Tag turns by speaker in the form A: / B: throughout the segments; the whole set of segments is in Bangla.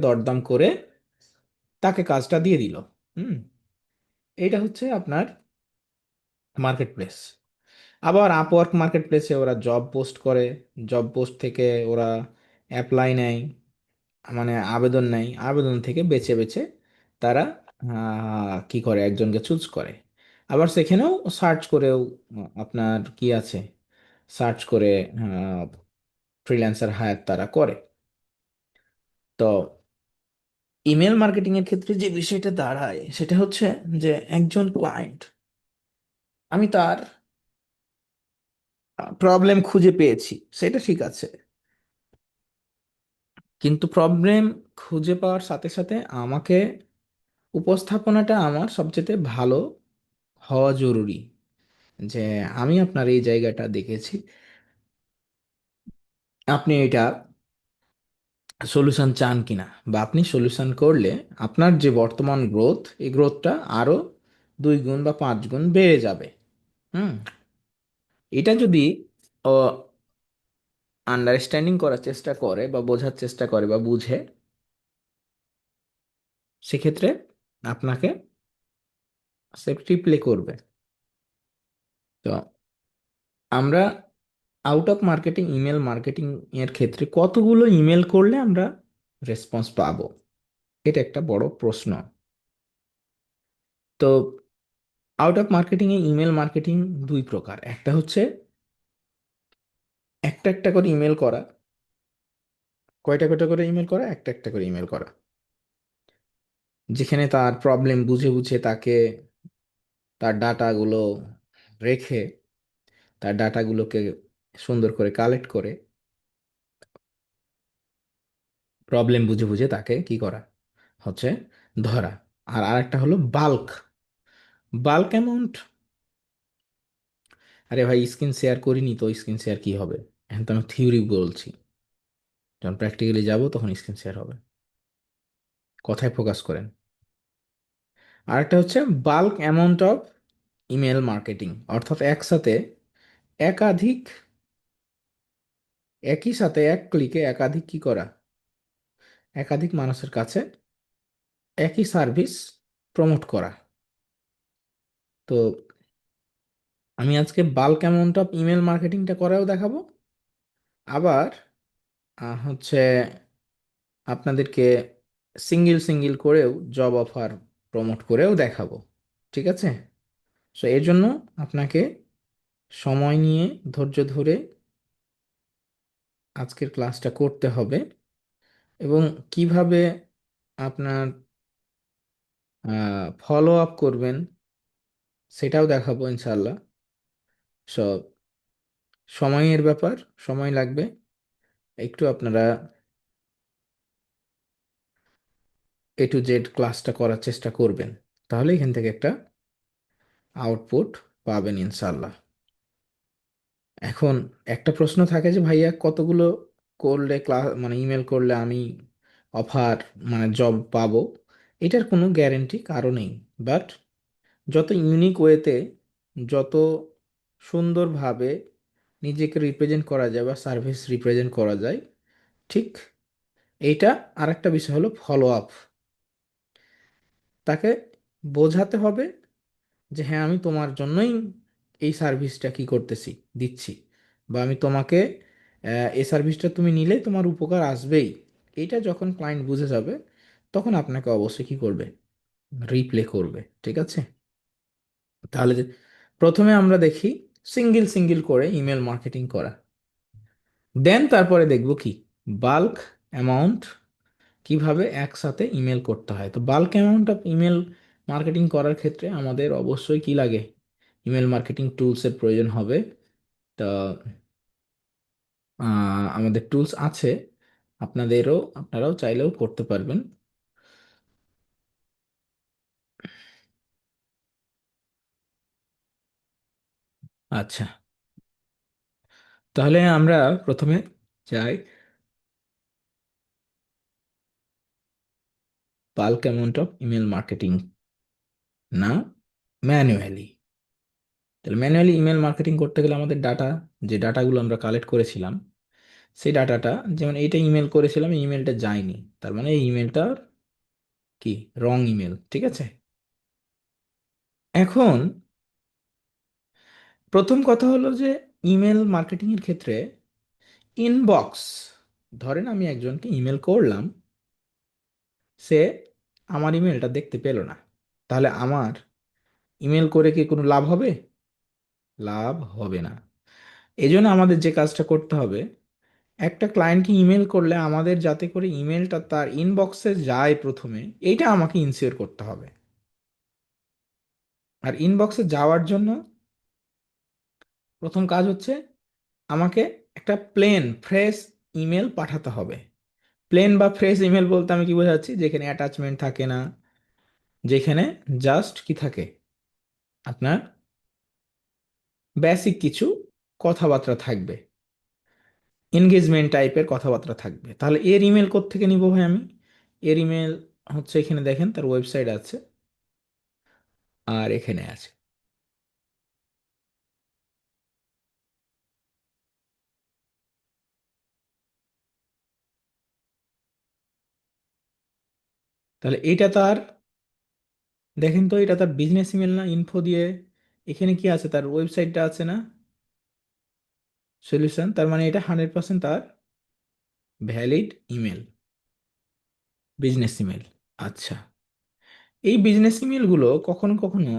A: দরদাম করে তাকে কাজটা দিয়ে দিল। হুম। এটা হচ্ছে আপনার মার্কেট প্লেস। আবার আপওয়ার্ক মার্কেট প্লেসে ওরা জব পোস্ট করে, জব পোস্ট থেকে ওরা অ্যাপ্লাই নেয়, মানে আবেদন নেয়, আবেদন থেকে বেছে বেছে তারা কি করে একজনকে চুজ করে। আবার সেখানেও সার্চ করেও আপনার কি আছে, সার্চ করে ফ্রিল্যান্সার হায়ার তারা করে। তো ইমেল মার্কেটিং এর ক্ষেত্রে যে বিষয়টা দাঁড়ায় সেটা হচ্ছে যে একজন ক্লায়েন্ট, আমি তার প্রবলেম খুঁজে পেয়েছি, সেটা ঠিক আছে, কিন্তু প্রবলেম খুঁজে পাওয়ার সাথে সাথে আমাকে উপস্থাপনাটা আমার সবচেয়ে ভালো হওয়া জরুরি। যে আমি আপনার এই জায়গাটা দেখেছি, আপনি এটা সলিউশন চান কিনা, বা আপনি সলিউশন করলে আপনার যে বর্তমান গ্রোথ, এই গ্রোথটা আরো 2 গুণ বা 5 গুণ বেড়ে যাবে। হুম। এটা যদি আন্ডারস্ট্যান্ডিং করার চেষ্টা করে বা বোঝার চেষ্টা করে বা বুঝে, সেক্ষেত্রে আপনাকে সেফটি প্লে করবে। তো আমরা out of marketing email marketing এর ক্ষেত্রে কতগুলো ইমেল করলে আমরা রেসপন্স পাবো, এটা একটা বড় প্রশ্ন। তো out of marketing A email marketing দুই প্রকার। একটা হচ্ছে একটা একটা করে ইমেল করা। কয়টা কয়টা করে ইমেল করা? একটা একটা করে ইমেল করা, যেখানে তার প্রবলেম বুঝে বুঝে তাকে তার ডাটাগুলো রেখে, তার ডাটাগুলোকে সুন্দর করে কালেক্ট করে প্রবলেম বুঝে বুঝে তাকে কি করা হচ্ছে, ধরা। আর আরেকটা হলো বাল্ক। বাল্ক অ্যামাউন্ট, আরে ভাই স্ক্রিন শেয়ার করিনি তো স্ক্রিন শেয়ার কি হবে, এখন তো আমি থিওরি বলছি, যখন প্র্যাকটিক্যালি যাব তখন স্ক্রিন শেয়ার হবে। কথায় ফোকাস করেন। আরেকটা হচ্ছে bulk amount of email marketing, অর্থাৎ একসাথে একাধিক, একই সাথে এক ক্লিকে একাধিক কি করা, একাধিক মানুষের কাছে একই সার্ভিস প্রমোট করা। তো আমি আজকে বাল্ক অ্যামাউন্ট অফ ইমেল মার্কেটিংটা করেও দেখাবো, আবার হচ্ছে আপনাদেরকে সিঙ্গেল সিঙ্গেল করেও জব অফার প্রমোট করেও দেখাবো। ঠিক আছে? সো এর জন্য আপনাকে সময় নিয়ে ধৈর্য ধরে আজকের ক্লাসটা করতে হবে, এবং কিভাবে আপনার ফলো আপ করবেন সেটাও দেখাবো ইনশাল্লাহ। সব সময়ের ব্যাপার, সময় লাগবে, একটু আপনারা A to Z ক্লাসটা করার চেষ্টা করবেন, তাহলে এখান থেকে একটা আউটপুট পাবেন ইনশাল্লাহ। এখন একটা প্রশ্ন থাকে যে ভাইয়া কতগুলো করলে ক্লাস, মানে ইমেল করলে আমি অফার, মানে জব পাবো? এটার কোনো গ্যারেন্টি কারো নেই। বাট যত ইউনিক ওয়েতে, যত সুন্দরভাবে নিজেকে রিপ্রেজেন্ট করা যায় বা সার্ভিস রিপ্রেজেন্ট করা যায়, ঠিক এইটা। আরেকটা বিষয় হলো ফলো আপ। তাকে বোঝাতে হবে যে হ্যাঁ আমি তোমার জন্যই এই সার্ভিসটা কি করতেছি, দিচ্ছি, বা আমি তোমাকে এই সার্ভিসটা তুমি নিলে তোমার উপকার আসবেই। এইটা যখন ক্লায়েন্ট বুঝে যাবে, তখন আপনাকে অবশ্যই কি করবে, রিপ্লে করবে। ঠিক আছে? তাহলে প্রথমে আমরা দেখি সিঙ্গেল সিঙ্গেল করে ইমেল মার্কেটিং করা, দেন তারপরে দেখব কি বাল্ক অ্যামাউন্ট কিভাবে একসাথে ইমেল করতে হয়। তো bulk amount of email marketing করার ক্ষেত্রে আমাদের অবশ্যই কি লাগে, ইমেল মার্কেটিং টুলসের প্রয়োজন হবে। তো আমাদের টুলস আছে, আপনারাও চাইলেও করতে পারবেন। আচ্ছা, তাহলে আমরা প্রথমে যাই bulk amount of email marketing, না ম্যানুয়ালি। তাহলে ম্যানুয়ালি ইমেল মার্কেটিং করতে গেলে আমাদের ডাটা, যে ডাটাগুলো আমরা কালেক্ট করেছিলাম, সেই ডাটাটা, যেমন এইটা ইমেল করেছিলাম, এই ইমেলটা যায়নি, তার মানে এই ইমেলটা কি রং ইমেল, ঠিক আছে। এখন প্রথম কথা হলো যে ইমেল মার্কেটিং এর ক্ষেত্রে ইনবক্স, ধরেন আমি একজনকে ইমেল করলাম, সে আমার ইমেলটা দেখতে পেল না, তাহলে আমার ইমেল করে কি কোনো লাভ হবে? লাভ হবে না। এই জন্য আমাদের যে কাজটা করতে হবে, একটা ক্লায়েন্টকে ইমেল করলে আমাদের যাতে করে ইমেলটা তার ইনবক্সে যায় প্রথমে, এইটা আমাকে ইনসিওর করতে হবে। আর ইনবক্সে যাওয়ার জন্য প্রথম কাজ হচ্ছে আমাকে একটা প্লেন ফ্রেশ ইমেল পাঠাতে হবে। প্লেন বা ফ্রেশ ইমেল বলতে আমি কি বোঝাচ্ছি, যেখানে অ্যাটাচমেন্ট থাকে না, যেখানে জাস্ট কি থাকে, আপনার বেসিক কিছু কথাবার্তা থাকবে, এনগেজমেন্ট টাইপের কথাবার্তা থাকবে। তাহলে এর ইমেল কোত্থেকে নিব ভাই আমি? এর ইমেল হচ্ছে, এখানে দেখেন তার ওয়েবসাইট আছে, আর এখানে আছে। তাহলে এটা তার, দেখেন তো এটা তার বিজনেস ইমেল না, ইনফো দিয়ে এখানে কি আছে, তার ওয়েবসাইটটা আছে না, সলিউশন, তার মানে এটা 100% তার ভ্যালিড ইমেল, বিজনেস ইমেল। আচ্ছা, এই বিজনেস ইমেলগুলো কখনো কখনো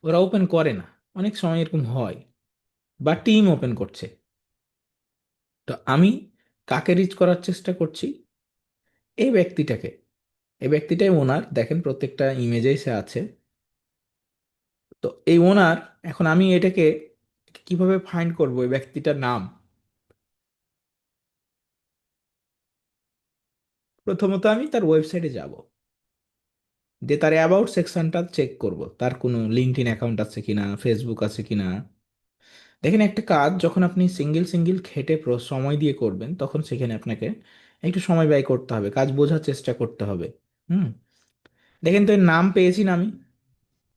A: ওরা ওপেন করে না, অনেক সময় এরকম হয়, বা টিম ওপেন করছে। তো আমি কাকে রিচ করার চেষ্টা করছি? এই ব্যক্তিটাকে। এই ব্যক্তিটাই ওনার, দেখেন প্রত্যেকটা ইমেজেই সে আছে। তো এই ওনার, এখন আমি এটাকে কিভাবে ফাইন্ড করব এই ব্যক্তিটার নাম? প্রথমত আমি তার ওয়েবসাইটে যাব, যে তার অ্যাবাউট সেকশনটা চেক করব, তার কোনো লিঙ্কডইন অ্যাকাউন্ট আছে কিনা, ফেসবুক আছে কিনা। দেখেন একটা কাজ যখন আপনি সিঙ্গেল সিঙ্গেল খেটে সময় দিয়ে করবেন, তখন সেখানে আপনাকে একটু সময় ব্যয় করতে হবে, কাজ বোঝার চেষ্টা করতে হবে। হুম। দেখেন তো এর নাম পেয়েছি না আমি?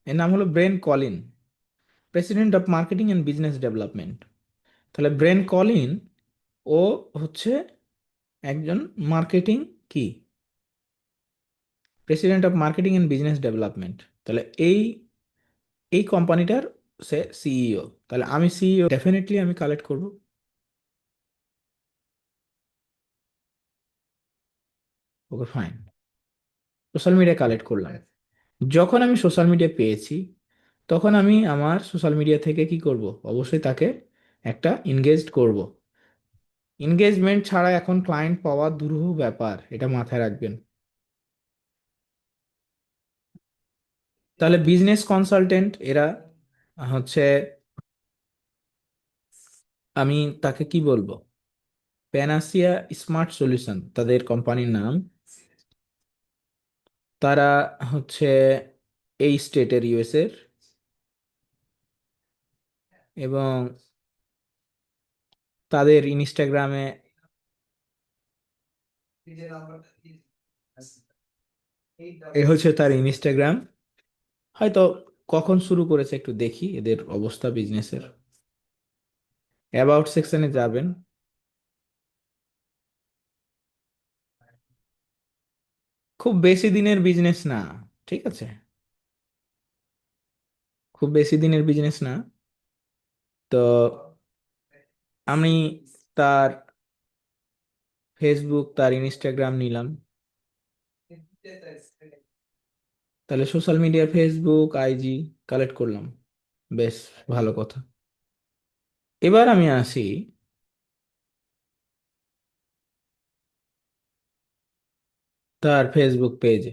A: এর নাম হলো brain Colin, president of marketing and business development. তাহলে ব্রেন কলিন, ও হচ্ছে একজন মার্কেটিং কি, president of marketing and business development. তাহলে এই এই কোম্পানিটার সে সিইও। তাহলে আমি সিইও, ডেফিনেটলি আমি কালেক্ট করব। Okay fine, social media collect করলাম। যখন আমি সোশ্যাল মিডিয়া পেয়েছি, তখন আমি আমার সোশ্যাল মিডিয়া থেকে কি করব? অবশ্যই তাকে একটা ইনগেজড করব। এনগেজমেন্ট ছাড়া এখন ক্লায়েন্ট পাওয়া দুরূহ ব্যাপার, এটা মাথায় রাখবেন। তাহলে বিজনেস কনসালটেন্ট এরা হচ্ছে, আমি তাকে কি বলবো, প্যানাসিয়া স্মার্ট সলিউশন তাদের কোম্পানির নাম। তারা হচ্ছে এই স্টেটের, ইউএস এর, এবং তাদের ইনস্টাগ্রামে, এই হচ্ছে তার ইনস্টাগ্রাম। হয়তো কখন শুরু করেছে একটু দেখি এদের অবস্থা বিজনেসের। অ্যাবাউট সেকশনে যাবেন। খুব বেশি দিনের বিজনেস না, ঠিক আছে, খুব বেশি দিনের বিজনেস না। তো আমি তার ফেসবুক, তার ইনস্টাগ্রাম নিলাম। তাহলে social media, Facebook, IG collect করলাম, বেশ ভালো কথা। এবার আমি আসি তার ফেসবুক পেজে।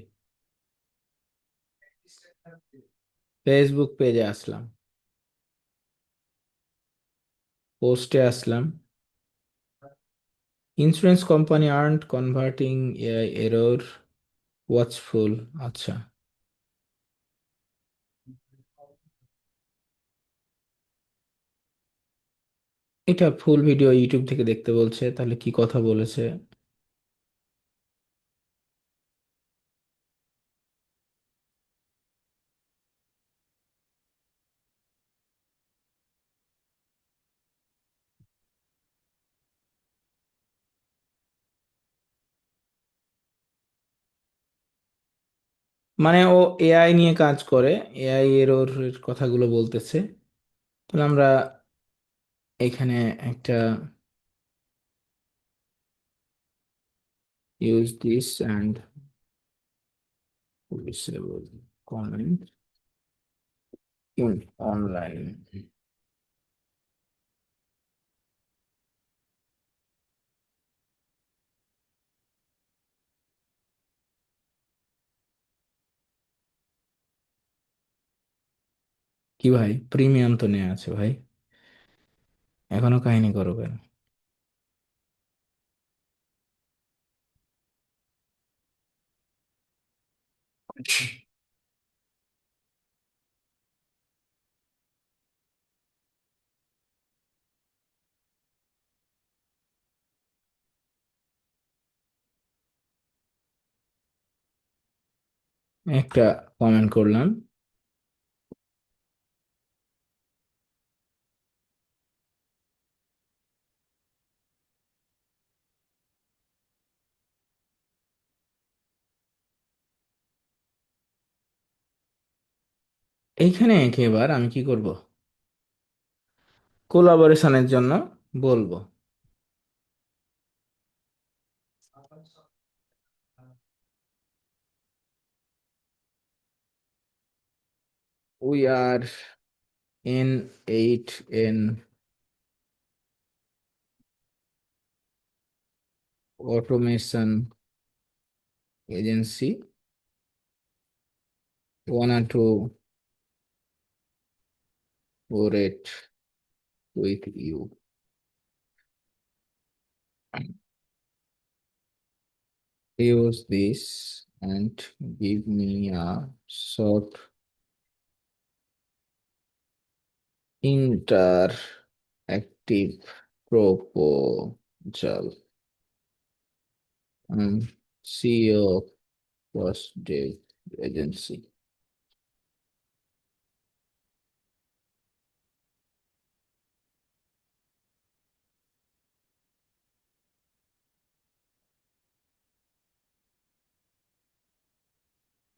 A: ফেসবুক পেজে আসলাম, পোস্টে আসলাম, insurance company earned converting AI error, watchful. আচ্ছা, এটা ফুল ভিডিও ইউটিউব থেকে দেখতে বলছে, তাহলে কি কথা বলেছে? মানে ও এআই নিয়ে কাজ করে, এআই এর ওর কথাগুলো বলতেছে। তাহলে আমরা এখানে একটা use this and disable comment in online। কি ভাই, প্রিমিয়াম তো নেওয়া আছে ভাই, এখনো কাহিনী করো কেন? একটা কমেন্ট করলাম। এইখানে এবার আমি কি করব? কোলাবোরেশনের জন্য বলবো। We are N8N automation agency, wanna to collaborate with you, use this and give me a short interactive proposal. CEO first day agency।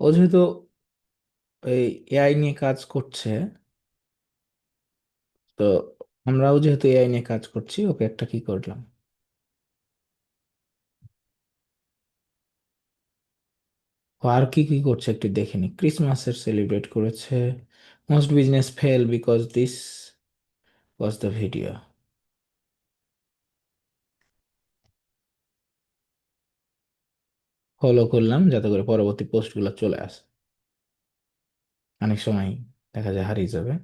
A: ও যেহেতু এই এআই নিয়ে কাজ করছে, তো আমরাও যেহেতু এআই নিয়ে কাজ করছি, ওকে একটা কি করলাম। ও আর কি কি করছে একটু দেখে নি। ক্রিসমাসের সেলিব্রেট করেছে। Most business fail because this was the video. Follow করলাম যাতে করে পরবর্তী পোস্টগুলো চলে আসে। অনেক সময় দেখা যায় হারিয়ে যাবে।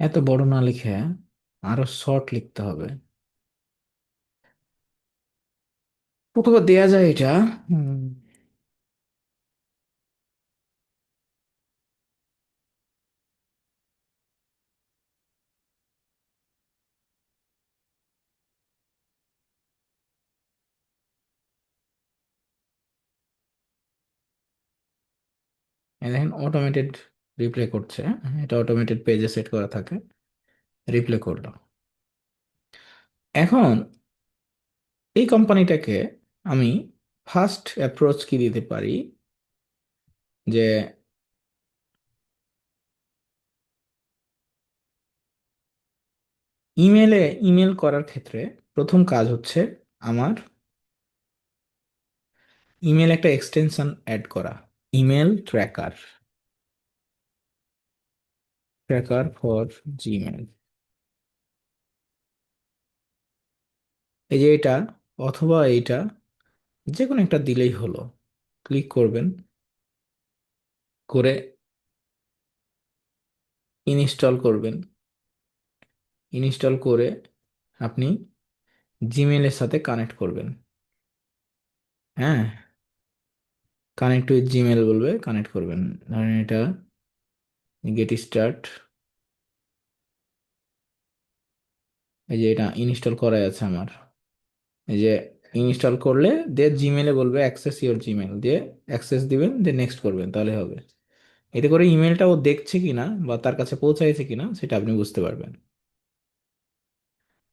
A: এত বড় না লিখে আরো শর্ট লিখতে হবে। অথবা দেয়া যায় এটা। হুম, এই দেখেন অটোমেটেড রিপ্লে করছে। এটা অটোমেটেড পেজে সেট করা থাকে। রিপ্লে করলো। এখন এই কোম্পানিটাকে আমি ফার্স্ট অ্যাপ্রোচ কি দিতে পারি, যে ইমেলে, ইমেল করার ক্ষেত্রে প্রথম কাজ হচ্ছে আমার ইমেল একটা এক্সটেনশন অ্যাড করা। Email tracker, tracker for Gmail. এই যে এটা অথবা এইটা, যে কোনো একটা দিলেই হলো। ক্লিক করবেন, করে ইনস্টল করবেন। ইনস্টল করে আপনি জিমেলের সাথে কানেক্ট করবেন। হ্যাঁ, কানেক্ট উইথ জিমেল বলবে, কানেক্ট করবেন। ধরেন এটা গেট স্টার্ট, এই যে এটা ইনস্টল করাই আছে আমার। এই যে ইনস্টল করলে দিয়ে জিমেলে বলবে অ্যাক্সেস ইওর জিমেল, দিয়ে অ্যাক্সেস দিবেন, দিয়ে নেক্সট করবেন, তাহলে হবে। এতে করে ইমেলটা ও দেখছে কিনা বা তার কাছে পৌঁছাইছে কিনা সেটা আপনি বুঝতে পারবেন।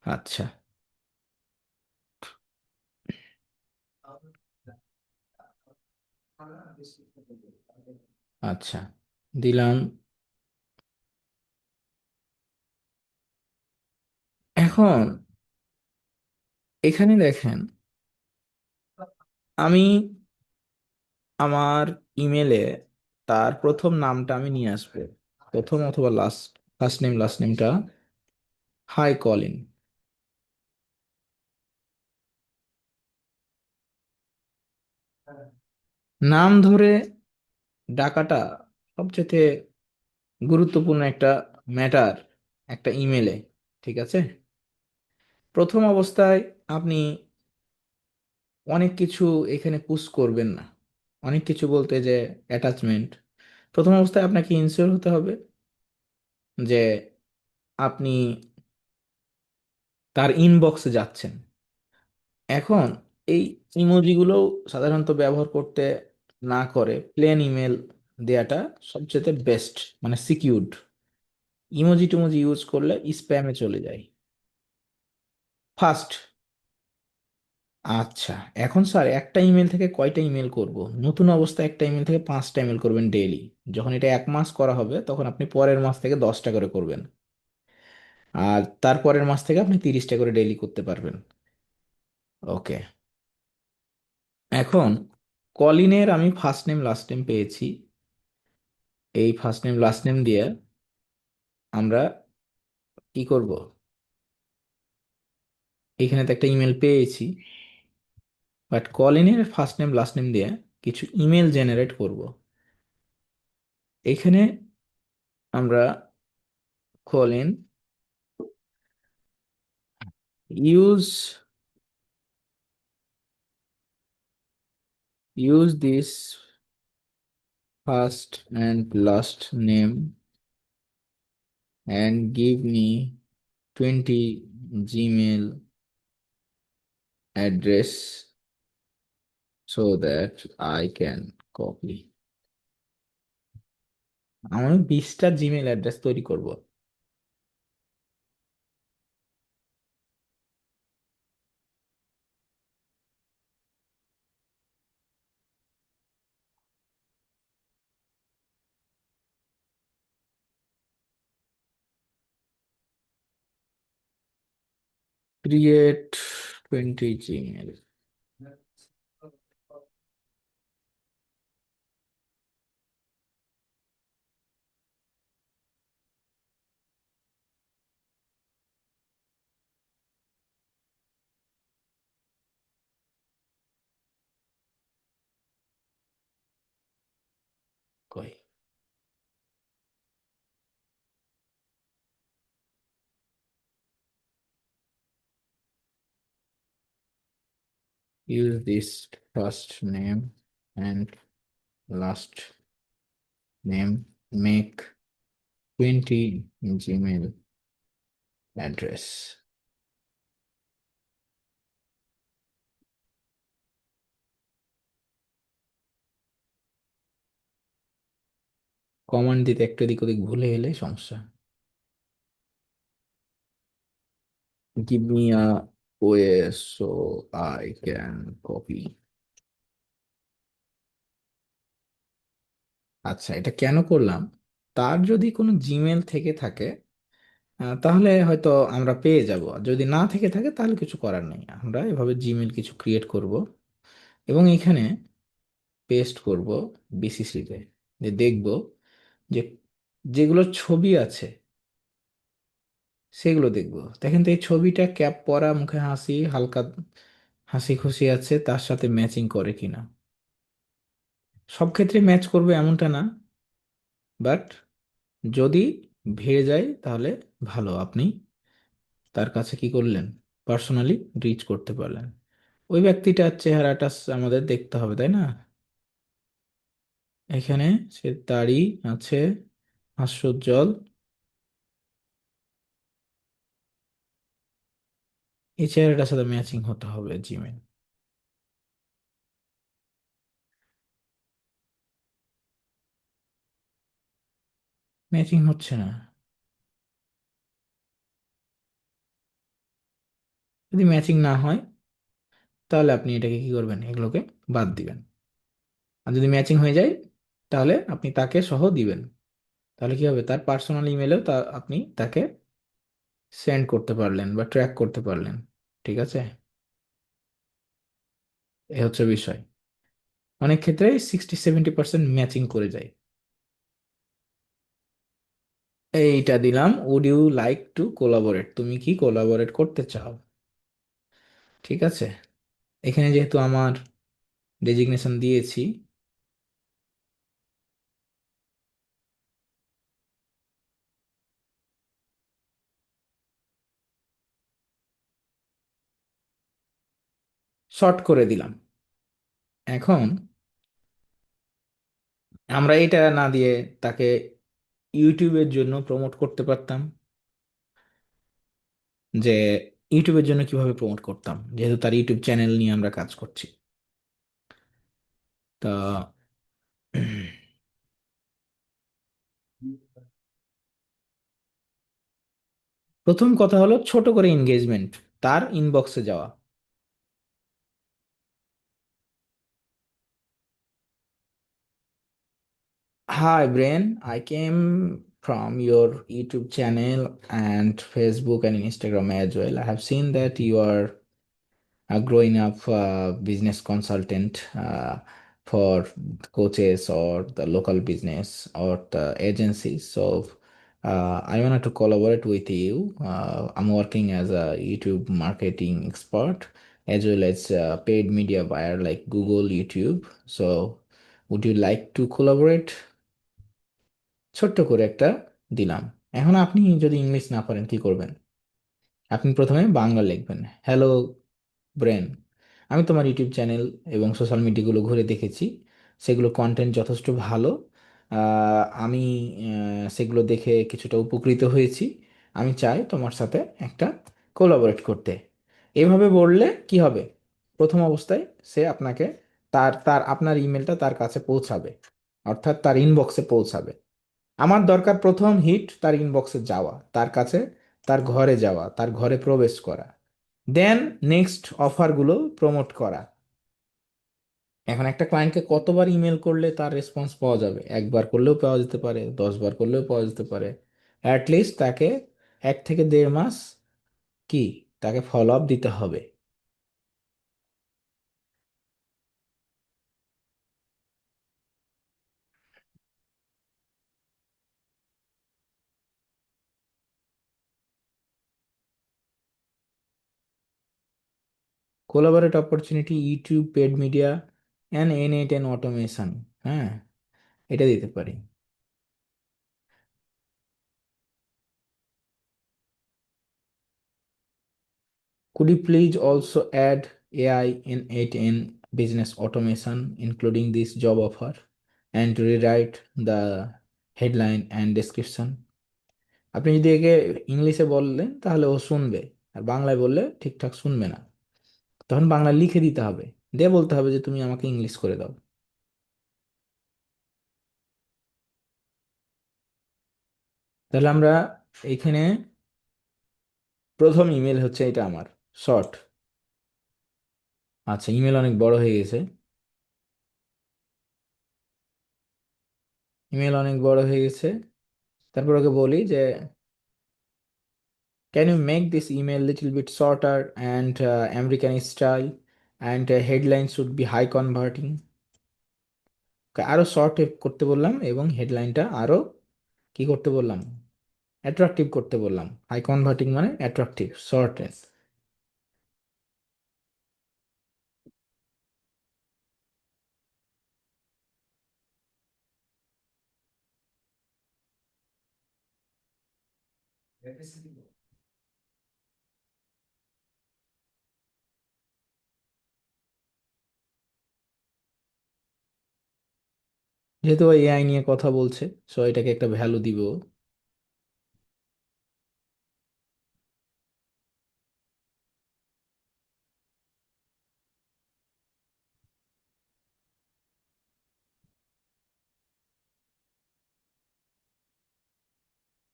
A: আচ্ছা। আচ্ছা, দিলাম। এখন এখানে দেখেন, আমি আমার ইমেলে তার প্রথম নামটা আমি নিয়ে আসবো, প্রথম অথবা লাস্ট, ফার্স্ট নেম লাস্ট নেমটা। Hi Colin. নাম ধরে ডাকাটা সবচেয়ে গুরুত্বপূর্ণ একটা ম্যাটার একটা ইমেলে। ঠিক আছে, প্রথম অবস্থায় আপনি অনেক কিছু এখানে পুশ করবেন না। অনেক কিছু বলতে যে অ্যাটাচমেন্ট, প্রথম অবস্থায় আপনাকে ইনসিওর হতে হবে যে আপনি তার ইনবক্সে যাচ্ছেন। এখন এই ইমোজিগুলো সাধারণত ব্যবহার করতে না করে প্লেন ইমেল দেয়াটা সবচেয়ে বেস্ট, মানে সিকিউরড। ইমোজি টিমোজি ইউজ করলে স্প্যামে চলে যায়। ফার্স্ট। আচ্ছা, এখন স্যার একটা ইমেল থেকে কয়টা ইমেল করব? নতুন অবস্থায় একটা ইমেল থেকে 5টা ইমেল করবেন ডেইলি। যখন এটা 1 মাস করা হবে তখন আপনি পরের মাস থেকে 10টা করে করবেন। আর তারপরের মাস থেকে আপনি 30টা করে ডেইলি করতে পারবেন। ওকে। এখন কলিনের আমি ফার্স্ট নেম লাস্ট নেম পেয়েছি। এই ফার্স্ট নেম লাস্ট নেম দিয়ে আমরা কি করব? এখানে তো একটা ইমেল পেয়েছি, বাট কলিনের ফার্স্ট নেম লাস্ট নেম দিয়ে কিছু ইমেল জেনারেট করব। এখানে আমরা Colin use this first and last name and give me 20 Gmail address so that I can copy. আমি 20টা জিমেল অ্যাড্রেস তৈরি করব। Create 20 Gmail. কই, use this first name and last name, make 20 Gmail address. Command দিতে একটু এদিক ওদিক ভুলে গেলে সমস্যা। Give me a OS so I can copy. আচ্ছা, এটা কেন করলাম? তার যদি কোনো জিমেল থেকে থাকে তাহলে হয়তো আমরা পেয়ে যাব। আর যদি না থেকে থাকে তাহলে কিছু করার নেই, আমরা এভাবে জিমেল কিছু ক্রিয়েট করব এবং এখানে পেস্ট করব বিসিসিতে। দেখব যে যেগুলো ছবি আছে সেগুলো দেখবো। দেখেন তো এই ছবিটা ক্যাপ পরা, মুখে হাসি, হালকা হাসি খুশি আছে, তার সাথে ম্যাচিং করে কিনা। সব ক্ষেত্রে ম্যাচ করবে এমনটা না, বাট যদি ভিড়ে যায় তাহলে ভালো, আপনি তার কাছে কি করলেন, পার্সোনালি রিচ করতে পারলেন। ওই ব্যক্তিটার চেহারাটা আমাদের দেখতে হবে, তাই না? এখানে সে দাড়ি আছে, হাস্যোজ্জ্বল, এই চেহারাটার সাথে ম্যাচিং হতে হবে জিমে। ম্যাচিং হচ্ছে না। যদি ম্যাচিং না হয় তাহলে আপনি এটাকে কি করবেন, এগুলোকে বাদ দিবেন। আর যদি ম্যাচিং হয়ে যায় তাহলে আপনি তাকে সহ দিবেন। তাহলে কি হবে, তার পার্সোনাল ইমেলেও আপনি তাকে সেন্ড করতে পারলেন বা ট্র্যাক করতে পারলেন। ঠিক আছে, এ হচ্ছে বিষয়। অনেক ক্ষেত্রে 60-70% ম্যাচিং করে যায়। এইটা দিলাম, would you like to collaborate, তুমি কি কোলাবোরেট করতে চাও। ঠিক আছে, এখানে যেহেতু আমার ডেজিগনেশন দিয়েছি, শর্ট করে দিলাম। এখন আমরা এটা না দিয়ে তাকে ইউটিউবের জন্য প্রমোট করতে পারতাম, যে ইউটিউবের জন্য কিভাবে প্রমোট করতাম, যেহেতু তার ইউটিউব চ্যানেল নিয়ে আমরা কাজ করছি। তা প্রথম কথা হলো ছোট করে এনগেজমেন্ট, তার ইনবক্সে যাওয়া। Hi, Brian. I came from your YouTube channel and Facebook and Instagram as well. I have seen that you are a growing up business consultant for coaches or the local business or the agencies. So I wanted to collaborate with you. I'm working as a YouTube marketing expert as well as paid media buyer like Google, YouTube. So would you like to collaborate? ছোট্ট করে একটা দিলাম। এখন আপনি যদি ইংলিশ না পারেন কি করবেন, আপনি প্রথমে বাংলা লিখবেন। হ্যালো ব্রেন, আমি তোমার ইউটিউব চ্যানেল এবং সোশ্যাল মিডিয়াগুলো ঘুরে দেখেছি, সেগুলো কন্টেন্ট যথেষ্ট ভালো। আমি সেগুলো দেখে কিছুটা উপকৃত হয়েছি। আমি চাই তোমার সাথে একটা কোলাবোরেট করতে। এভাবে বললে কি হবে, প্রথম অবস্থায় সে আপনাকে তার তার আপনার ইমেলটা তার কাছে পৌঁছাবে, অর্থাৎ তার ইনবক্সে পৌঁছাবে। আমার দরকার প্রথম হিট তার ইনবক্সে যাওয়া, তার কাছে, তার ঘরে যাওয়া, তার ঘরে প্রবেশ করা, দেন নেক্সট অফারগুলো প্রমোট করা। এখন একটা ক্লায়েন্টকে কতবার ইমেল করলে তার রেসপন্স পাওয়া যাবে, একবার করলেও পাওয়া যেতে পারে, 10বার করলেও পাওয়া যেতে পারে। অ্যাটলিস্ট তাকে 1 থেকে 1.5 মাস কি তাকে ফলো আপ দিতে হবে। Collaborate opportunity, YouTube paid media and N8N automation. হ্যাঁ, এটা দিতে পারি। Could you please also add AI in 8N business automation, including this job offer, and rewrite the headline and description? আপনি যদি একে ইংলিশে বললেন তাহলে ও শুনবে, আর বাংলায় বললে ঠিকঠাক শুনবে না। তখন বাংলা লিখে দিতে হবে, দিয়ে বলতে হবে যে তুমি আমাকে ইংলিশ করে দাও। তাহলে আমরা এখানে প্রথম ইমেল হচ্ছে এটা আমার, শর্ট। আচ্ছা, ইমেল অনেক বড় হয়ে গেছে, ইমেল অনেক বড় হয়ে গেছে। তারপর ওকে বলি যে can you make this email little bit shorter and American style, and headline should be high converting? আরো শর্ট করতে বললাম এবং হেডলাইনটা আরো কি করতে বললাম, অ্যাট্রাকটিভ করতে বললাম, হাই কনভার্টিং মানে অ্যাট্রাকটিভ, শর্টেন। যেহেতু এআই নিয়ে কথা বলছে, সো এটাকে একটা ভ্যালু দিব।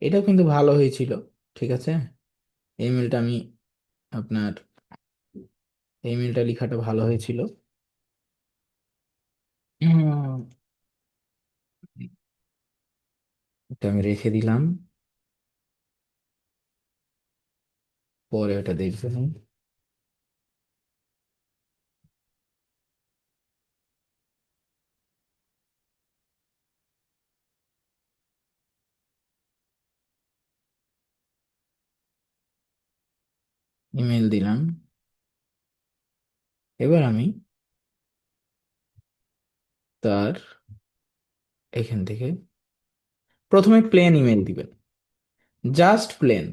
A: এটাও কিন্তু ভালো হয়েছিল। ঠিক আছে, এই মেলটা আমি আপনার, এই মেলটা লেখাটা ভালো হয়েছিল। উম, এটা আমি রেখে দিলাম, পরে ওটা দেখবেন। ইমেল দিলাম। এবার আমি তার এখান থেকে প্রথমে প্লেন ইমেল দিবেন, জাস্ট প্লেন।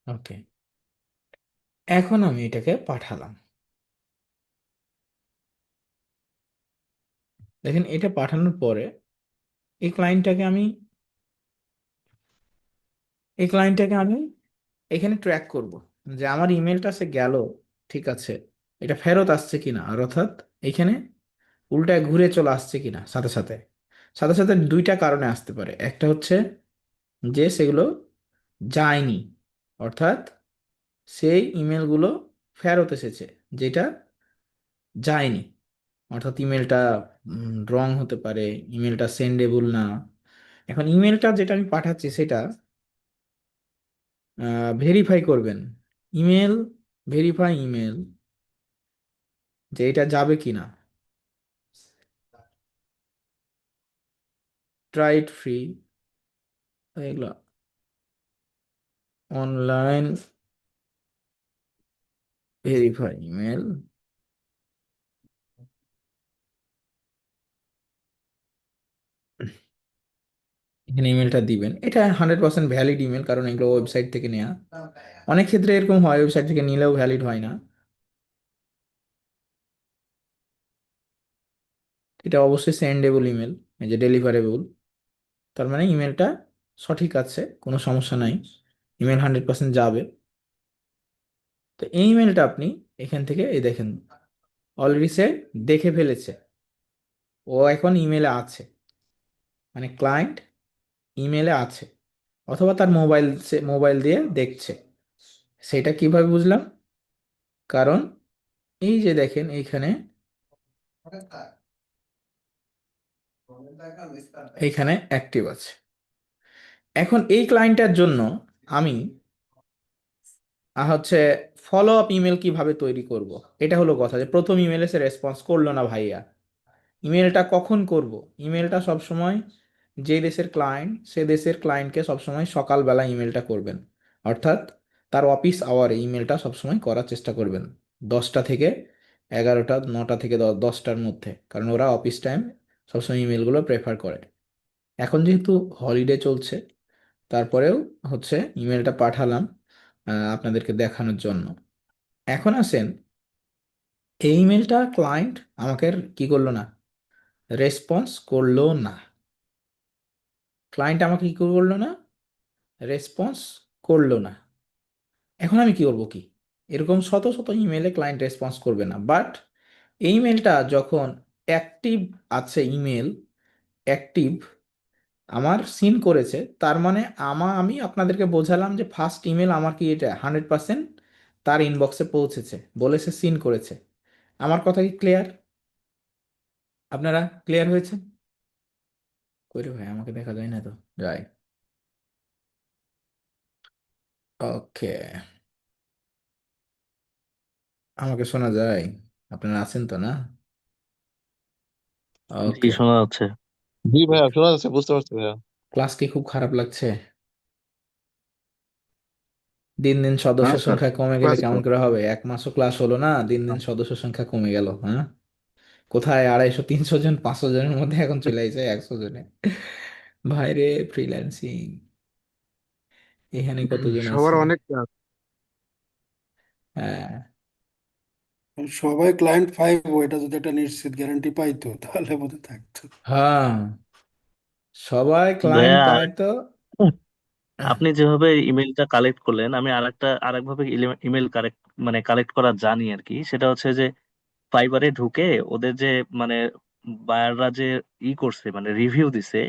A: ওকে, এখন আমি এটাকে পাঠালাম। দেখেন, এটা পাঠানোর পরে এই ক্লায়েন্টটাকে আমি এই ক্লায়েন্টটাকে আমি এখানে ট্র্যাক করব যে আমার ইমেলটা সে গেল, ঠিক আছে, এটা ফেরত আসছে কিনা, আর অর্থাৎ এখানে উল্টায় ঘুরে চলে আসছে কিনা। সাথে সাথে সাথে সাথে দুইটা কারণে আসতে পারে। একটা হচ্ছে যে সেগুলো যায়নি, অর্থাৎ সেই ইমেলগুলো ফেরত এসেছে, যেটা যায়নি, অর্থাৎ ইমেলটা রং হতে পারে, ইমেলটা সেন্ডেবল না। এখন ইমেলটা যেটা আমি পাঠাচ্ছি সেটা ভেরিফাই করবেন, ইমেল, ভেরিফাই ইমেল, যে এটা যাবে কিনা। ট্রাইড ফ্রি, এগুলো অনলাইন ভেরিফাই ইমেল, এখানে ইমেলটা দিবেন। এটা 100% ভ্যালিড ইমেল, কারণ এগুলো ওয়েবসাইট থেকে নেওয়া। অনেক ক্ষেত্রে এরকম হয়, ওয়েবসাইট থেকে নিলেও ভ্যালিড হয় না। এটা অবশ্যই সেন্ডেবল ইমেল, এই যে ডেলিভারেবল, তার মানে ইমেলটা সঠিক আছে, কোনো সমস্যা নাই, ইমেল 100% যাবে। তো এই ইমেলটা আপনি এখান থেকে এই দেখেন, অলরেডি সে দেখে ফেলেছে, ও এখন ইমেলে আছে, মানে ক্লায়েন্ট ইমেলে আছে, অথবা তার মোবাইল, সে মোবাইল দিয়ে দেখছে। সেটা কিভাবে বুঝলাম? কারণ এই যে দেখেন এইখানে, এইখানে অ্যাক্টিভ আছে। এখন এই ক্লায়েন্টের জন্য আমি হচ্ছে ফলো আপ ইমেল কিভাবে তৈরি করব, এটা হলো কথা। যে প্রথম ইমেলে সে রেসপন্স করলো না ভাইয়া, ইমেলটা কখন করব? ইমেলটা সব সময়, যে দেশের ক্লায়েন্ট সে দেশের ক্লায়েন্টকে সবসময় সকালবেলা ইমেলটা করবেন, অর্থাৎ তার অফিস আওয়ারে ইমেলটা সবসময় করার চেষ্টা করবেন। 10টা থেকে 11টা, 9টা থেকে 10টার মধ্যে, কারণ ওরা অফিস টাইম সবসময় ইমেলগুলো প্রেফার করে। এখন যেহেতু হলিডে চলছে, তারপরেও হচ্ছে ইমেলটা পাঠালাম আপনাদেরকে দেখানোর জন্য। এখন আসেন, এই ইমেলটা ক্লায়েন্ট আমাকে কি করলো না, রেসপন্স করলো না। ক্লায়েন্ট আমাকে কি করলো না, রেসপন্স করলো না। এখন আমি কি করবো, কি এরকম শত শত ইমেলে ক্লায়েন্ট রেসপন্স করবে না, বাট এই ইমেলটা যখন অ্যাক্টিভ আছে, ইমেল অ্যাক্টিভ আমার সিন করেছে, তার মানে আমি আপনাদেরকে বোঝালাম যে ফার্স্ট ইমেল আমার কি এটা 100% তার ইনবক্সে পৌঁছেছে, বলেছে সিন করেছে। আমার কথা কি ক্লিয়ার? আপনারা ক্লিয়ার হয়েছে? কই রে ভাই, আমাকে দেখা যায় না তো। যাই, ওকে, আমাকে শোনা যায়? আপনারা আছেন তো, না?
B: জি,
A: ওকে,
B: শোনা যাচ্ছে।
C: জি
A: গুড।
C: ভাইয়া, শোনা যাচ্ছে, বুঝতে পারছি ভাইয়া।
A: ক্লাস কি খুব খারাপ লাগছে? দিন দিন সদস্য
C: হ্যাঁ স্যার,
A: সংখ্যা কমে গেলে
C: ক্লাসিক।
A: কেমন করে হবে? 1 মাসও ক্লাস হলো না, দিন দিন সদস্য সংখ্যা কমে গেল, হ্যাঁ? কোথায় 250, 300 জন, 500 জনের মধ্যে এখন চলে আসে 100 জনে। ভাইরে, ফ্রিল্যান্সিং এখানে কতজন
C: সবার
A: আছে?
C: অনেক কাজ।
A: হ্যাঁ,
D: সবাই ক্লায়েন্ট পাইবো, এটা যদি একটা নিশ্চিত গ্যারান্টি পাইতো তাহলে বোধহয় থাকতো।
A: হ্যাঁ, সবাই ক্লায়েন্ট
B: ভাইয়া,
A: পায় তো।
B: আপনি যেভাবে ইমেলটা কালেক্ট করলেন, আমি আরেকভাবে ইমেল কালেক্ট মানে কালেক্ট করা জানি আর কি। সেটা হচ্ছে যে ফাইবারে ঢুকে ওদের যে মানে বায়াররা যে করছে মানে রিভিউ দিছে,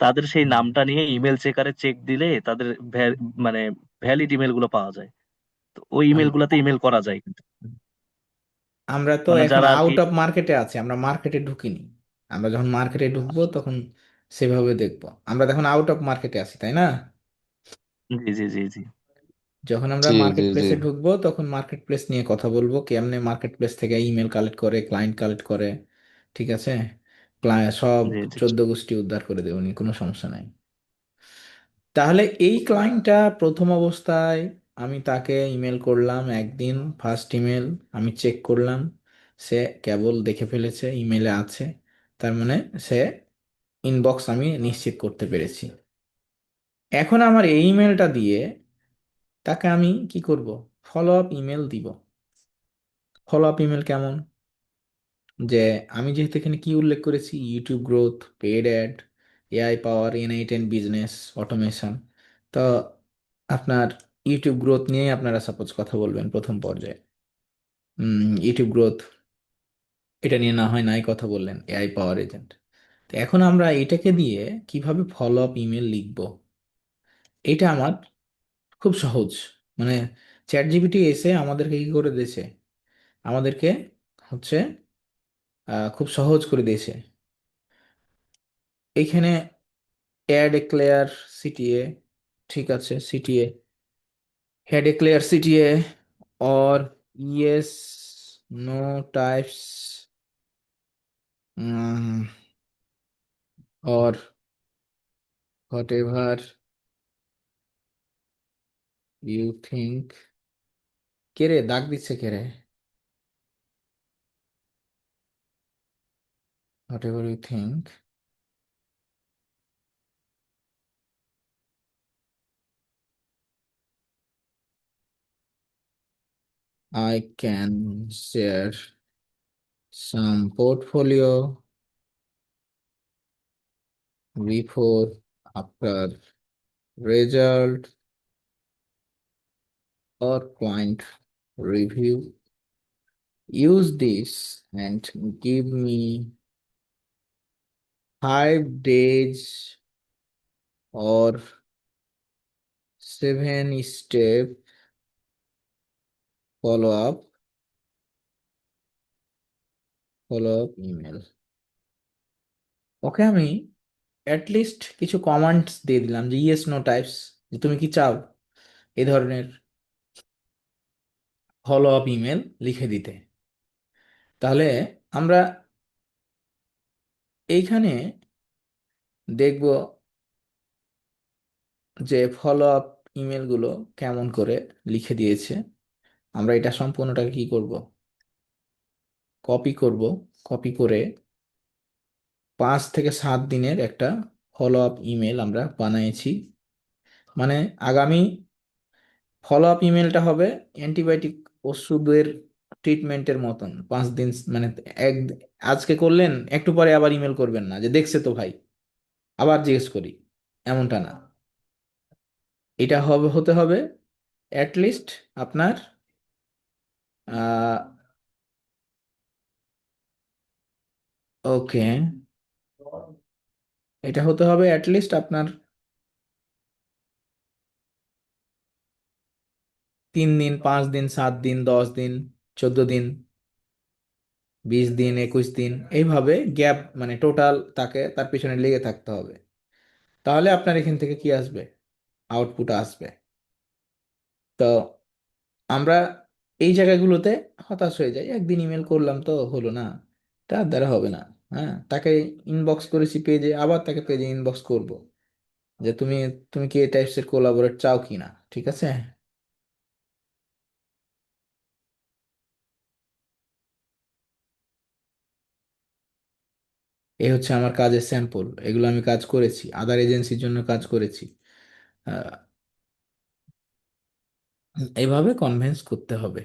B: তাদের সেই
A: হুম,
B: নামটা নিয়ে ইমেল চেকারে চেক দিলে তাদের মানে ভ্যালিড ইমেল গুলো পাওয়া যায়। তো ওই ইমেল
A: আম-
B: গুলাতে ইমেল করা যায় কিন্তু,
A: আমরা তো
B: মানে
A: এখন
B: যারা আর কি।
A: আউট অফ মার্কেটে আছি, আমরা মার্কেটে ঢুকিনি। আমরা যখন মার্কেটে ঢুকবো তখন সেভাবে দেখবো। আমরা তখন আউট অফ মার্কেটে আছি, তাই না?
B: জি জি জি জি
A: যখন আমরা
C: জি জি
A: মার্কেট
C: জি।
A: প্লেসে ঢুকবো তখন মার্কেট প্লেস নিয়ে কথা বলবো, কেমনে মার্কেট প্লেস থেকে ইমেল কালেক্ট করে, ক্লায়েন্ট কালেক্ট করে। ঠিক আছে, সব
B: জি জি
A: 14 গোষ্ঠী উদ্ধার করে দেবো, নি কোনো সমস্যা নাই। তাহলে এই ক্লায়েন্টটা প্রথম অবস্থায় আমি তাকে ইমেল করলাম একদিন, ফার্স্ট ইমেল আমি চেক করলাম, সে কেবল দেখে ফেলেছে ইমেলে আছে, তার মানে সে ইনবক্স আমি নিশ্চিত করতে পেরেছি। এখন আমার এই ইমেলটা দিয়ে তাকে আমি কি করব, ফলো আপ ইমেল দিব। ফলো আপ ইমেল কেমন, যে আমি যেহেতু এখানে কি উল্লেখ করেছি, YouTube growth, paid ad, AI power, N8 business automation, তো আপনার ইউটিউব গ্রোথ নিয়ে আপনারা সাপোজ কথা বলবেন প্রথম পর্যায়ে। ইউটিউব গ্রোথ এটা নিয়ে না হয় নাই কথা বললেন, এআই পাওয়ার এজেন্ট। তো এখন আমরা এটাকে দিয়ে কিভাবে ফলো আপ ইমেল লিখবো, এটা আমার খুব সহজ। মানে চ্যাট জিপিটি এসে আমাদেরকে কি করে দিয়েছে, আমাদেরকে হচ্ছে খুব সহজ করে দিয়েছে। এইখানে অ্যাড এক্লেয়ার সিটিএ, ঠিক আছে, সিটিএ, হেড এক্লেয়ার সিটিএ, और yes no types, और whatever you think, কে রে দাগ দিচ্ছে, কে রে? whatever you think I can share some portfolio before, after, result, or client review. Use this and give me 5 days or 7 step follow up email. ওকে, আমি অ্যাটলিস্ট কিছু কমান্ডস দিয়ে দিলাম যে ইয়েস নো টাইপস, যে তুমি কি চাও এই ধরনের ফলো আপ ইমেল লিখে দিতে। তাহলে আমরা এইখানে দেখব যে ফলো আপ ইমেলগুলো কেমন করে লিখে দিয়েছে। আমরা এটা সম্পূর্ণটাকে কি করব, কপি করব। কপি করে 5 থেকে 7 দিনের একটা ফলো আপ ইমেল আমরা বানিয়েছি। মানে আগামী ফলো আপ ইমেলটা হবে অ্যান্টিবায়োটিক ওষুধের ট্রিটমেন্টের মতন। 5 দিন মানে এক, আজকে করলেন একটু পরে আবার ইমেল করবেন না যে দেখছে তো ভাই, আবার জিজ্ঞেস করি, এমনটা না। এটা হতে হবে অ্যাটলিস্ট আপনার ওকে, এটা হতে হবে অ্যাটলিস্ট আপনার 3 দিন, 5 দিন, 7 দিন, 10 দিন, 14 দিন, 20 দিন, 21 দিন, এইভাবে গ্যাপ মানে টোটাল তাকে তার পিছনে লেগে থাকতে হবে। তাহলে আপনার এখান থেকে কি আসবে, আউটপুট আসবে। তো আমরা এই জায়গাগুলোতে হতাশ হয়ে যাই, একদিন ইমেল করলাম তো হলো না, তার দ্বারা হবে না। হ্যাঁ, তাকে ইনবক্স করেছি পেজে, আবার তাকে পেজে ইনবক্স করব যে তুমি তুমি কি এই টাইপসের কোলাবোরেট চাও কিনা, ঠিক আছে। এই হচ্ছে আমার কাজের স্যাম্পল, এগুলো আমি কাজ করেছি, আদার এজেন্সির জন্য কাজ করেছি। আহ, এইভাবে কনভিন্স করতে হবে।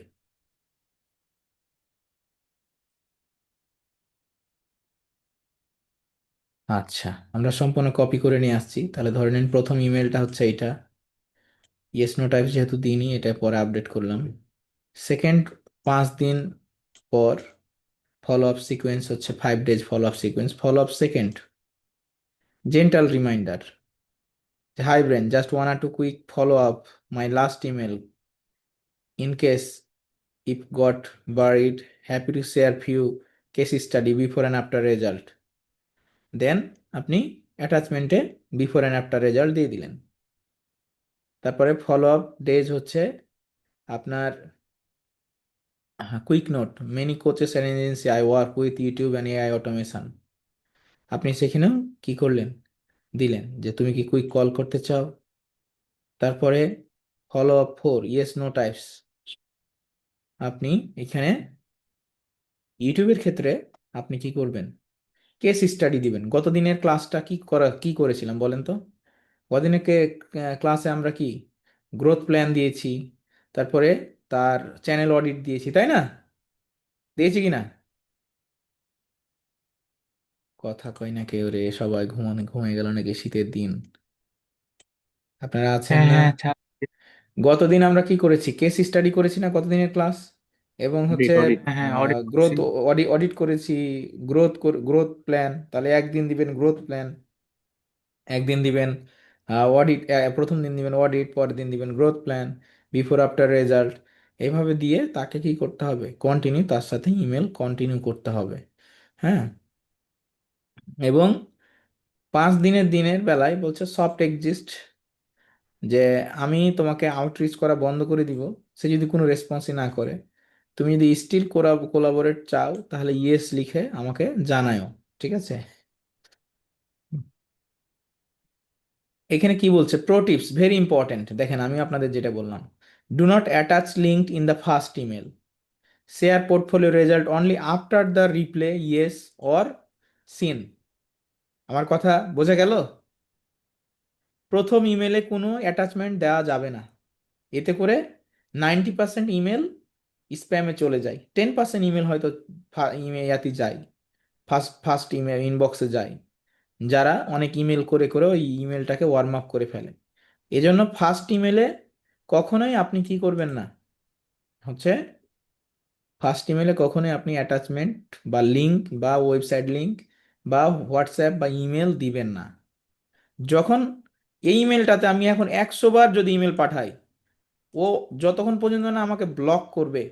A: আচ্ছা, আমরা সম্পূর্ণ কপি করে নিয়ে আসছি। তাহলে ধরে নিন প্রথম ইমেলটা হচ্ছে এটা, ইয়েস নো টাইপ যেহেতু দিইনি, এটা পরে আপডেট করলাম। সেকেন্ড, 5 দিন পর ফলো আপ সিকোয়েন্স হচ্ছে 5 days follow up sequence. Follow up second, gentle reminder, hi Brian, just one or two quick follow up my last email in case if got buried, happy to share few case study before and after result. দেন আপনি অ্যাটাচমেন্টে বিফোর অ্যান্ড আফটার রেজাল্ট দিয়ে দিলেন। তারপরে ফলো আপ ডেজ হচ্ছে আপনার quick note, many coaches and agency I work with YouTube and AI automation. আপনি সেখানেও কি করলেন, দিলেন যে তুমি কি কুইক কল করতে চাও। তারপরে follow up four, yes no types. আপনি এখানে ইউটিউবের ক্ষেত্রে আপনি কি করবেন, কেস স্টাডি দিবেন। গত দিনের ক্লাসটা কি করেছিলাম বলেন তো। গতদিনকে ক্লাসে আমরা কি গ্রোথ প্ল্যান দিয়েছি, তারপরে তার চ্যানেল অডিট দিয়েছি, তাই না? দিয়েছি কি না? কথা কয় না কেউ রে, সবাই ঘুমিয়ে গেল নাকি শীতের দিন? আপনারা আছেন
B: হ্যাঁ
A: না?
B: হ্যাঁ আচ্ছা।
A: গতদিন আমরা কি করেছি, কেস স্টাডি করেছি না গতদিনের ক্লাস, এবং হচ্ছে
B: অডিট অডিট হ্যাঁ হ্যাঁ অডিট
A: গ্রোথ
B: করছি।
A: অডিট অডিট করেছি। গ্রোথ প্ল্যান, তাহলে একদিন দিবেন গ্রোথ প্ল্যান, একদিন দিবেন অডিট, প্রথম দিন দিবেন অডিট, পরের দিন দিবেন growth plan, before after result. এইভাবে দিয়ে তাকে কি করতে হবে, কন্টিনিউ তার সাথে ইমেল কন্টিনিউ করতে হবে। হ্যাঁ, এবং 5 দিনের দিনের বেলায় বলছে সফট এক্সিস্ট, যে আমি তোমাকে আউটরিচ করা বন্ধ করে দিব সে যদি কোনো রেসপন্সই না করে। তুমি যদি স্টিল কোলাবোরেট চাও তাহলে ইয়েস লিখে আমাকে জানাও, ঠিক আছে। এখানে কি বলছে, প্রো টিপস ভেরি ইম্পর্টেন্ট, দেখেন আমি আপনাদের যেটা বললাম, do not attach link in the first email, share portfolio result only after the reply yes or seen. আমার কথা বোঝা গেল? প্রথম ইমেলে কোনো অ্যাটাচমেন্ট দেওয়া যাবে না, এতে করে 90% ইমেল স্প্যামে চলে যায়, 10% ইমেল হয়তো ইয়াতে যায়, ফার্স্ট ফার্স্ট ইমেল ইনবক্সে যায়, যারা অনেক ইমেল করে করে ওই ইমেলটাকে ওয়ার্ম আপ করে ফেলে। এজন্য ফার্স্ট ইমেলে কখনোই আপনি কি করবেন না, হচ্ছে ফার্স্ট ইমেলে কখনোই আপনি অ্যাটাচমেন্ট বা লিংক বা ওয়েবসাইট লিংক বা হোয়াটসঅ্যাপ বা ইমেল দিবেন না। যখন এই ইমেলটাতে আমি এখন 100 বার যদি ইমেল পাঠাই, ও যতক্ষণ পর্যন্ত না আমাকে ব্লক করবে,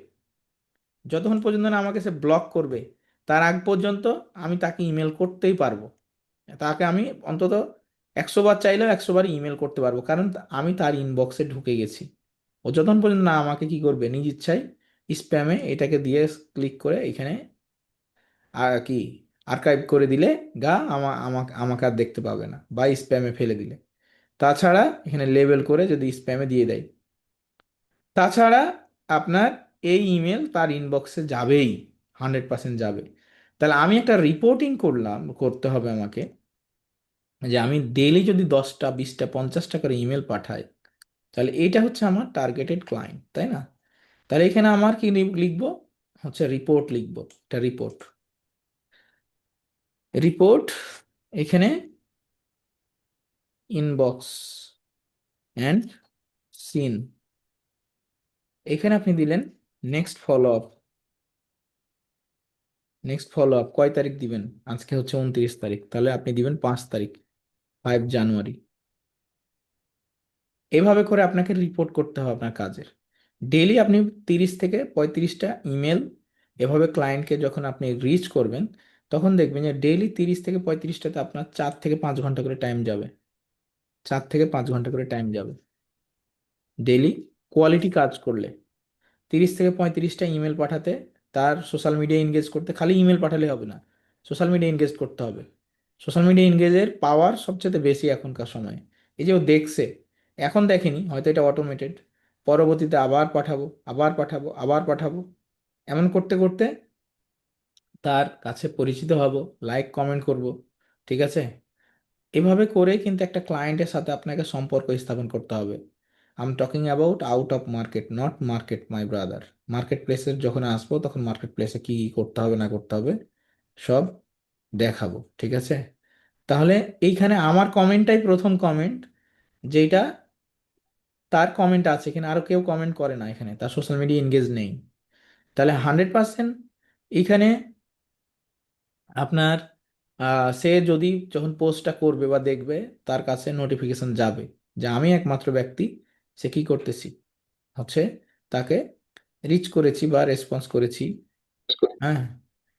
A: যতক্ষণ পর্যন্ত না আমাকে সে ব্লক করবে, তার আগ পর্যন্ত আমি তাকে ইমেল করতেই পারবো। তাকে আমি অন্তত 100 বার চাইলেও 100 বার ইমেল করতে পারবো, কারণ আমি তার ইনবক্সে ঢুকে গেছি। ও যতক্ষণ পর্যন্ত না আমাকে কি করবে, নিজ ইচ্ছায় স্প্যামে এটাকে দিয়ে ক্লিক করে এখানে আর কি আর্কাইভ করে দিলে গা আমাকে আমাকে আর দেখতে পাবে না, বা স্প্যামে ফেলে দিলে। তাছাড়া এখানে লেবেল করে যদি স্প্যামে দিয়ে দেয়, তাছাড়া আপনার এই ইমেল তার ইনবক্সে যাবেই, 100% যাবে। তাহলে আমি একটা রিপোর্টিং করতে হবে আমাকে, যে আমি ডেইলি যদি 10টা 20টা 50টা করে ইমেল পাঠাই, তাহলে এইটা হচ্ছে আমার টার্গেটেড ক্লায়েন্ট, তাই না? তাহলে এখানে আমার কি লিখবো, হচ্ছে রিপোর্ট লিখবো, এটা রিপোর্ট। রিপোর্ট, এখানে ইনবক্স অ্যান্ড সিন, এখানে আপনি দিলেন next follow up. Next follow up কয় তারিখ দিবেন? আজকে হচ্ছে 29 তারিখ, তাহলে আপনি দিবেন 5 তারিখ, 5 জানুয়ারি। এভাবে করে আপনাকে রিপোর্ট করতে হবে আপনার কাজের। ডেইলি আপনি 30 থেকে 35টা ইমেল এভাবে ক্লায়েন্টকে যখন আপনি রিচ করবেন, তখন দেখবেন যে ডেইলি 30 থেকে 35টাতে আপনার 4 থেকে 5 ঘন্টা করে টাইম যাবে। 4 থেকে 5 ঘন্টা করে টাইম যাবে ডেইলি, কোয়ালিটি কাজ করলে। 30 থেকে 35টা ইমেল পাঠাতে, তার সোশ্যাল মিডিয়া এনগেজ করতে, খালি ইমেল পাঠালে হবে না, সোশ্যাল মিডিয়া এনগেজ করতে হবে। সোশ্যাল মিডিয়া এনগেজের পাওয়ার সবচেয়ে বেশি এখনকার সময়ে। এই যে ও দেখছে, এখন দেখেনি হয়তো, এটা অটোমেটেড, পরবর্তীতে আবার পাঠাবো, আবার পাঠাবো, আবার পাঠাবো, এমন করতে করতে তার কাছে পরিচিত হব, লাইক কমেন্ট করব, ঠিক আছে? এভাবে করে কিন্তু একটা ক্লায়েন্টের সাথে আপনাকে সম্পর্ক স্থাপন করতে হবে। I am talking about out of market, not market, my brother. Market প্লেসে যখন আসবো, তখন মার্কেট প্লেসে কি কি করতে হবে না করতে হবে সব দেখাবো, ঠিক আছে? তাহলে এইখানে আমার কমেন্টটাই প্রথম কমেন্ট, যেটা তার কমেন্ট আছে, এখানে আরো কেউ কমেন্ট করে না, এখানে তার সোশ্যাল মিডিয়া এনগেজ নেই। তাহলে 100% এইখানে আপনার সে যদি যখন পোস্টটা করবে বা দেখবে, তার কাছে নোটিফিকেশন যাবে যে আমি একমাত্র ব্যক্তি, সে কি করতেছি, হচ্ছে তাকে রিচ করেছি বা রেসপন্স করেছি। হ্যাঁ।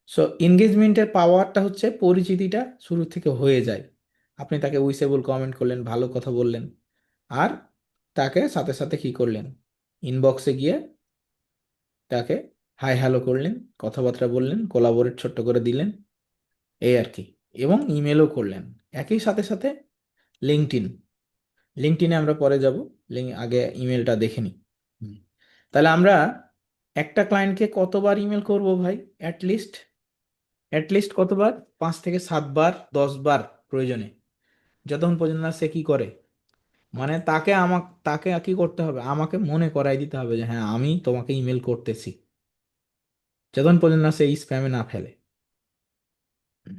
A: সো এনগেজমেন্টের পাওয়ারটা হচ্ছে পরিচিতিটা শুরু থেকে হয়ে যায়। আপনি তাকে উইসেবল কমেন্ট করলেন, ভালো কথা বললেন, আর তাকে সাথে সাথে কি করলেন, ইনবক্সে গিয়ে তাকে হাই হ্যালো করলেন, কথাবার্তা বললেন, কোলাবোরেট ছোট্ট করে দিলেন, এই আর কি। এবং ইমেলও করলেন একই সাথে সাথে। লিঙ্কডইন, লিঙ্কডইনে আমরা পরে যাব, আগে ইমেলটা দেখে নিই। হুম। তাহলে আমরা একটা ক্লায়েন্টকে কতবার ইমেল করব ভাই? অ্যাটলিস্ট, অ্যাটলিস্ট কতবার? 5 থেকে 7 বার, 10 বার প্রয়োজনে, যতক্ষণ পর্যন্ত না সে কি করে, মানে তাকে কি করতে হবে, আমাকে মনে করাই দিতে হবে যে হ্যাঁ আমি তোমাকে ইমেল করতেছি, যতক্ষণ পর্যন্ত না সে স্প্যামে না ফেলে। হুম,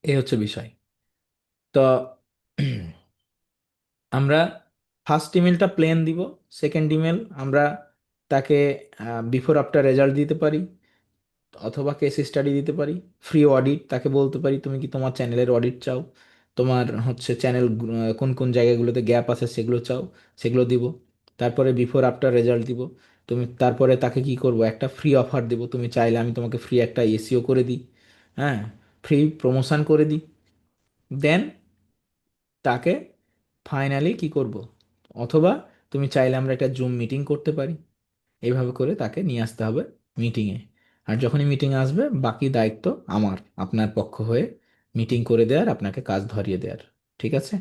A: এই হচ্ছে বিষয়। তো আমরা ফার্স্ট ইমেলটা প্লেন দিব, সেকেন্ড ইমেল আমরা তাকে বিফোর আফটার রেজাল্ট দিতে পারি, অথবা কেস স্টাডি দিতে পারি, ফ্রি অডিট তাকে বলতে পারি তুমি কি তোমার চ্যানেলের অডিট চাও, তোমার হচ্ছে চ্যানেল কোন কোন জায়গাগুলোতে গ্যাপ আছে সেগুলো চাও, সেগুলো দিব। তারপরে বিফোর আফটার রেজাল্ট দিব। তুমি তারপরে তাকে কি করব, একটা ফ্রি অফার দিব, তুমি চাইলে আমি তোমাকে ফ্রি একটা এসিও করে দিই, হ্যাঁ, ফ্রি প্রমোশন করে দিই। দেন তাকে ফাইনালি কি করব, অথবা তুমি চাইলে আমরা একটা জুম মিটিং করতে পারি। এইভাবে করে তাকে নিয়ে আসতে হবে মিটিংয়ে। আর যখনই মিটিং আসবে, বাকি দায়িত্ব আমার, আপনার পক্ষ হয়ে মিটিং করে দেওয়ার, আপনাকে কাজ ধরিয়ে দেওয়ার, ঠিক আছে?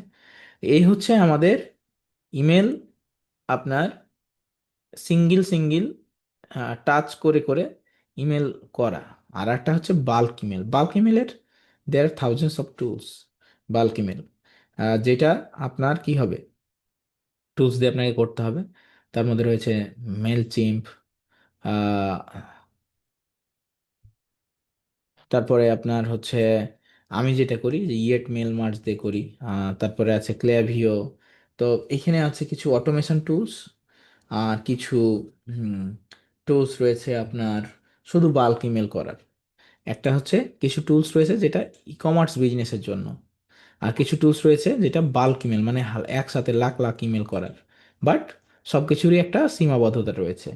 A: এই হচ্ছে আমাদের ইমেল, আপনার সিঙ্গেল সিঙ্গেল টাচ করে করে ইমেল করা। আর একটা হচ্ছে বাল্ক ইমেল। বাল্ক ইমেলের there are thousands of tools. Bulk email যেটা আপনার কি হবে, টুলস দিয়ে আপনাকে করতে হবে। তার মধ্যে রয়েছে মেল চিম্প, তারপরে আপনার হচ্ছে আমি যেটা করি যে ইয়েট মেল মার্জ দিয়ে করি। তারপরে আছে ক্লেভিও। তো এখানে আছে কিছু অটোমেশন টুলস, আর কিছু টুলস রয়েছে আপনার শুধু বাল্ক ইমেল করার। একটা হচ্ছে কিছু টুলস রয়েছে যেটা ই কমার্স বিজনেসের জন্য, আর কিছু টুলস রয়েছে যেটা বাল্ক ইমেল, মানে একসাথে লাখ লাখ ইমেল করার। বাট সব কিছুরই একটা সীমাবদ্ধতা রয়েছে।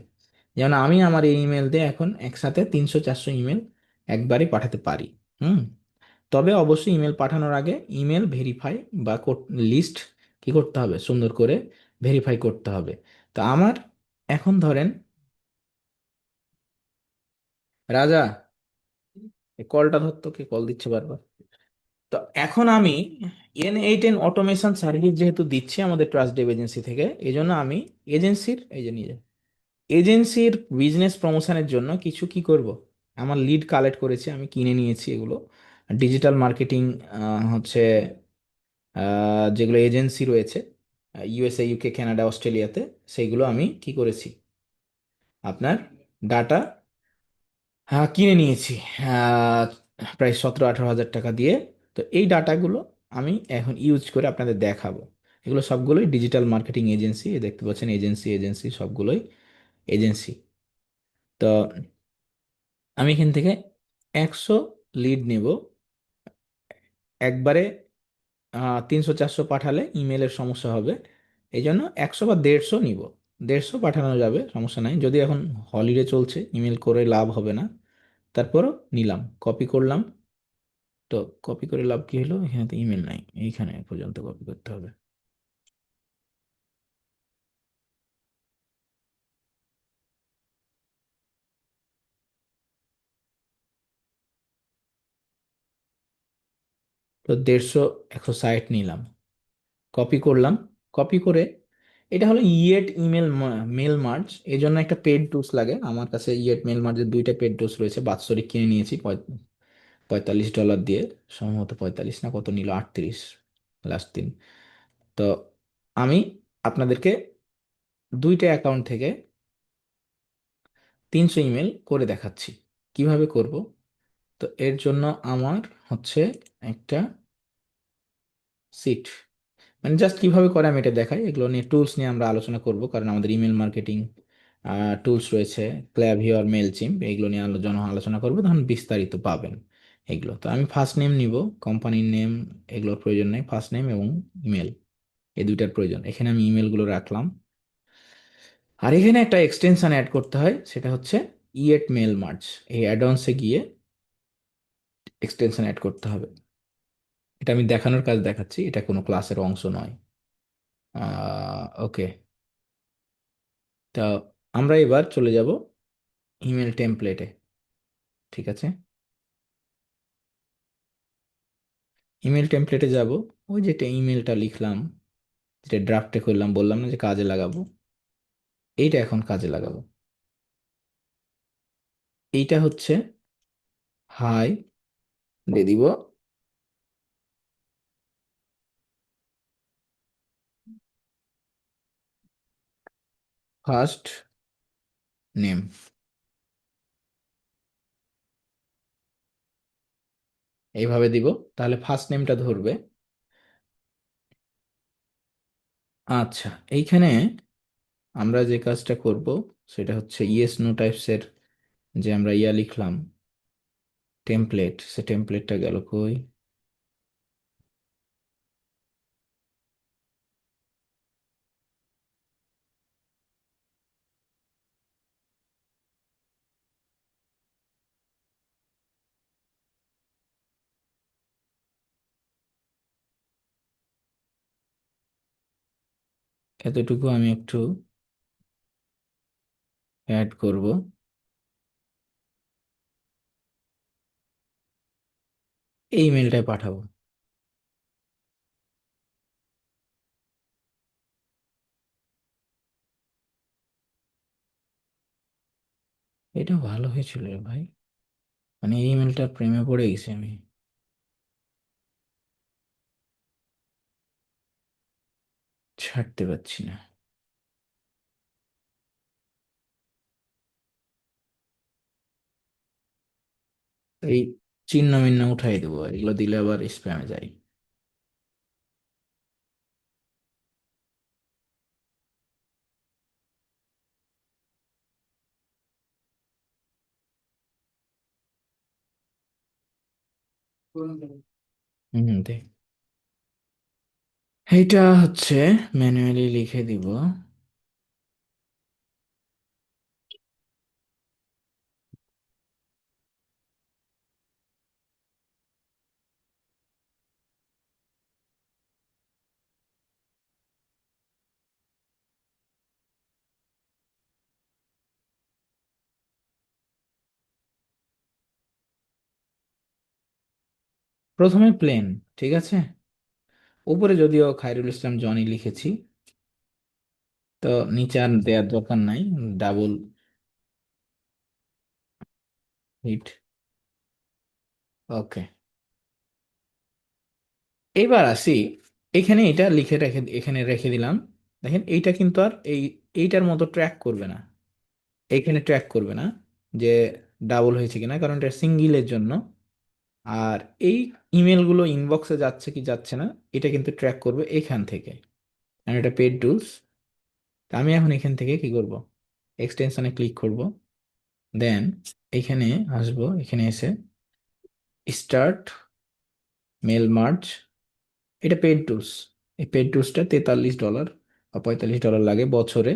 A: যেমন আমি আমার এই ইমেল দিয়ে এখন একসাথে 300 400 ইমেল একবারে পাঠাতে পারি। হুম। তবে অবশ্যই ইমেল পাঠানোর আগে ইমেল ভেরিফাই বা লিস্ট কি করতে হবে, সুন্দর করে ভেরিফাই করতে হবে। তো আমার এখন ধরেন, রাজা এই কলটা ধরতো, কে কল দিচ্ছে বারবার। তো এখন আমি N8N অটোমেশন সার্ভিস যেহেতু দিচ্ছি আমাদের ট্রাস্ট ডেভ এজেন্সি থেকে, এই জন্য আমি এজেন্সির, এই যে নিয়ে যাই, এজেন্সির বিজনেস প্রমোশনের জন্য কিছু কি করব, আমার লিড কালেক্ট করেছি, আমি কিনে নিয়েছি এগুলো। ডিজিটাল মার্কেটিং হচ্ছে যেগুলো এজেন্সি রয়েছে ইউএসএ, ইউকে, কানাডা, অস্ট্রেলিয়াতে, সেইগুলো আমি কি করেছি, আপনার ডাটা কিনে নিয়েছি আহ, প্রায় 17-18 হাজার টাকা দিয়ে। তো এই ডাটাগুলো আমি এখন ইউজ করে আপনাদের দেখাবো। এগুলো সবগুলোই ডিজিটাল মার্কেটিং এজেন্সি, দেখতে পাচ্ছেন এজেন্সি এজেন্সি সবগুলোই এজেন্সি। তো আমি এখান থেকে 100 লিড নেব একবারে। 300-400 পাঠালে ইমেলের সমস্যা হবে, এই জন্য 100 বা 150 নিব। 150 পাঠানো যাবে, সমস্যা নাই, যদি এখন হলিডে চলছে ইমেল করে লাভ হবে না, তারপরও নিলাম, কপি করলাম। তো কপি করে লাভ কি হলো, এখানে তো ইমেল নাই, এইখানে পর্যন্ত কপি করতে হবে। তো 150 160 নিলাম, কপি করলাম। কপি করে এটা হলো ইয়েট ইমেল মেল মার্জ, এই জন্য একটা পেড টুলস লাগে। আমার কাছে ইয়েট মেল মার্জের দুইটা পেড টুলস রয়েছে, বাৎসরিক কিনে নিয়েছি $45 দিয়ে, সম্ভবত 45 না কত নিল, 38 লাস্ট দিন। তো আমি আপনাদেরকে দুইটা অ্যাকাউন্ট থেকে 300 ইমেল করে দেখাচ্ছি কিভাবে করব। তো এর জন্য আমার হচ্ছে একটা সিট, মানে জাস্ট কিভাবে করে আমি এটা দেখাই, এগুলো নিয়ে টুলস নিয়ে আমরা আলোচনা করব, কারণ আমাদের ইমেল মার্কেটিং টুলস রয়েছে, ক্ল্যাভিয়র, মেলচিম্প, এগুলো নিয়ে আলোচনা আলোচনা করবো, তখন বিস্তারিত পাবেন এগুলো। তো আমি ফার্স্ট নেম নিব, কোম্পানির নেম এগুলোর প্রয়োজন নেই, ফার্স্ট নেম এবং ইমেল এই দুইটার প্রয়োজন, এখানে আমি ইমেলগুলো রাখলাম। আর এখানে একটা এক্সটেনশন অ্যাড করতে হয়, সেটা হচ্ছে ইয়েট মেল মার্জ, এই অ্যাডভান্সে গিয়ে এক্সটেনশন অ্যাড করতে হবে। এটা আমি দেখানোর কাজ দেখাচ্ছি, এটা কোনো ক্লাসের অংশ নয়। ওকে, তা আমরা এবার চলে যাব ইমেল টেমপ্লেটে। ঠিক আছে, ইমেল টেমপ্লেটে যাব, ওই যেটা ইমেলটা লিখলাম, যেটা ড্রাফটে করলাম, বললাম না যে কাজে লাগাবো, এইটা এখন কাজে লাগাবো। এইটা হচ্ছে হাই দিয়ে দিব, ফার্স্ট নেম, এইভাবে দিব, তাহলে ফার্স্ট নেমটা ধরবে। আচ্ছা, এইখানে আমরা যে কাজটা করব সেটা হচ্ছে ইয়েস নো টাইপসের যে আমরা লিখলাম টেমপ্লেট, সে টেমপ্লেটটা গেল কই। এতটুকু আমি একটু অ্যাড করব, এই মেলটায় পাঠাবো। এটা ভালো হয়েছিল রে ভাই, মানে এই ইমেলটার প্রেমে পড়ে গেছি আমি, ছাড়তে পারছি না। এই চিহ্ন মিহ্ন উঠাই দেবো, এগুলো দিলে আবার স্প্যামে যায়। দেখ, এইটা হচ্ছে ম্যানুয়ালি লিখে দিব। প্রথমে প্লেন, ঠিক আছে, উপরে যদিও খায়রুল ইসলাম জনি লিখেছি। তো নিচে আর দেওয়ার দরকার নাই, ডাবল হিট। ওকে, এবার আসি, এখানে এটা লিখে রেখে এখানে রেখে দিলাম। দেখেন এইটা কিন্তু আর এইটার মতো ট্র্যাক করবে না, এইখানে ট্র্যাক করবে না যে ডাবল হয়েছে কিনা, কারণ এটা সিঙ্গেলের জন্য। আর এই ইমেলগুলো ইনবক্সে যাচ্ছে কি যাচ্ছে না, এটা কিন্তু ট্র্যাক করবে এখান থেকে। আর এটা পেড টুলস। আমি এখন এখান থেকে কি করব, এক্সটেনশনে ক্লিক করব, দেন এখানে আসবো, এখানে এসে স্টার্ট মেল মার্জ। এটা পেড টুলস। এই পেড টুলসটা $43 বা $45 লাগে বছরে।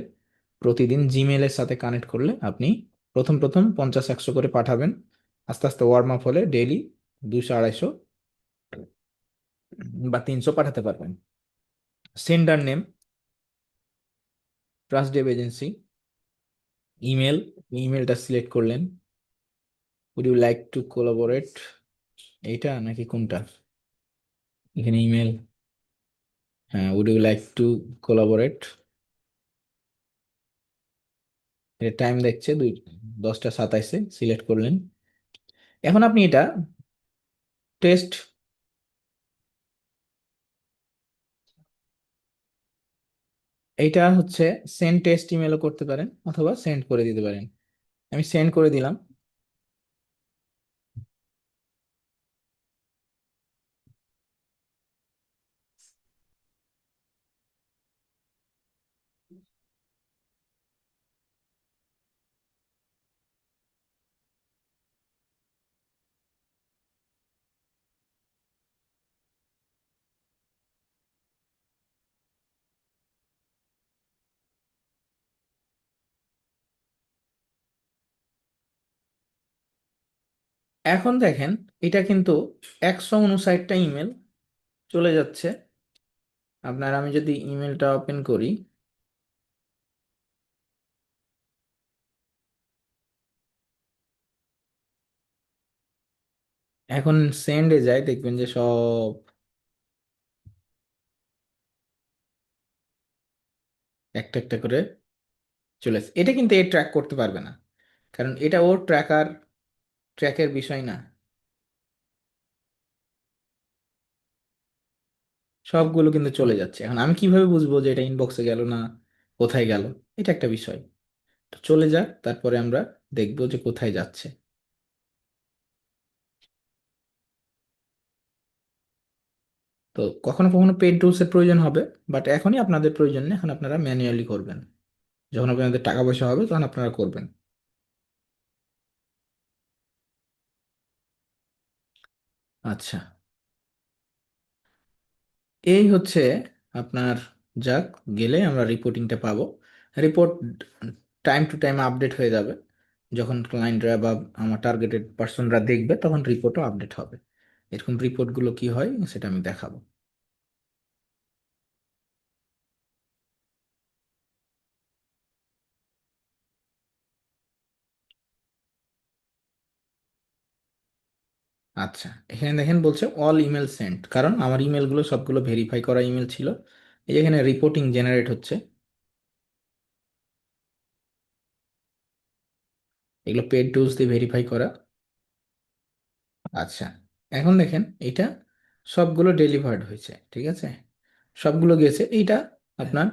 A: প্রতিদিন জিমেলের সাথে কানেক্ট করলে আপনি প্রথম প্রথম 50-100 করে পাঠাবেন, আস্তে আস্তে ওয়ার্ম আপ হলে ডেইলি 200-250 বা 300 পাঠাতে পারবেন। Sender name trust dev agency. Email, ইমেলটা সিলেক্ট করলেন, would you like to collaborate, এইটা নাকি কোনটা, এখানে ইমেল, হ্যাঁ would you like to collaborate. এটা টাইম দেখছে 10টা 27-এ, সিলেক্ট করলেন। এখন আপনি এটা টেস্ট, এইটা হচ্ছে সেন্ড টেস্ট ইমেলও করতে পারেন অথবা সেন্ড করে দিতে পারেন। আমি সেন্ড করে দিলাম। এখন দেখেন এটা কিন্তু 159টা ইমেল চলে যাচ্ছে আপনার। আমি যদি ইমেলটা ওপেন করি, এখন সেন্ডে যায়, দেখবেন যে সব একটা একটা করে চলে আসছে। এটা কিন্তু এ ট্র্যাক করতে পারবে না, কারণ এটা ওর ট্র্যাকের বিষয় না। সবগুলো কিন্তু চলে যাচ্ছে। এখন আমি কিভাবে বুঝবো যে এটা ইনবক্সে গেল না কোথায় গেল, এটা একটা বিষয়। তো চলে যাক, তারপরে আমরা দেখবো যে কোথায় যাচ্ছে। তো কখনো কখনো পেড টুলস এর প্রয়োজন হবে, বাট এখনই আপনাদের প্রয়োজন নেই, এখন আপনারা ম্যানুয়ালি করবেন। যখন আপনাদের টাকা পয়সা হবে তখন আপনারা করবেন। আচ্ছা, এই হচ্ছে আপনার, যাক, গেলে আমরা রিপোর্টিংটা পাবো। Report time to time update হয়ে যাবে। যখন ক্লায়েন্টরা বা আমার টার্গেটেড পার্সনরা দেখবে তখন রিপোর্টও আপডেট হবে। এরকম রিপোর্টগুলো কি হয় সেটা আমি দেখাবো। আচ্ছা, এখানে দেখেন বলছে অল ইমেল সেন্ট, কারণ আমার ইমেলগুলো সবগুলো ভেরিফাই করা ইমেল ছিল। এই যে এখানে রিপোর্টিং জেনারেট হচ্ছে, এগুলো পেড টুলস দিয়ে ভেরিফাই করা। আচ্ছা, এখন দেখেন এটা সবগুলো ডেলিভার্ড হয়েছে, ঠিক আছে, সবগুলো গেছে। এইটা আপনার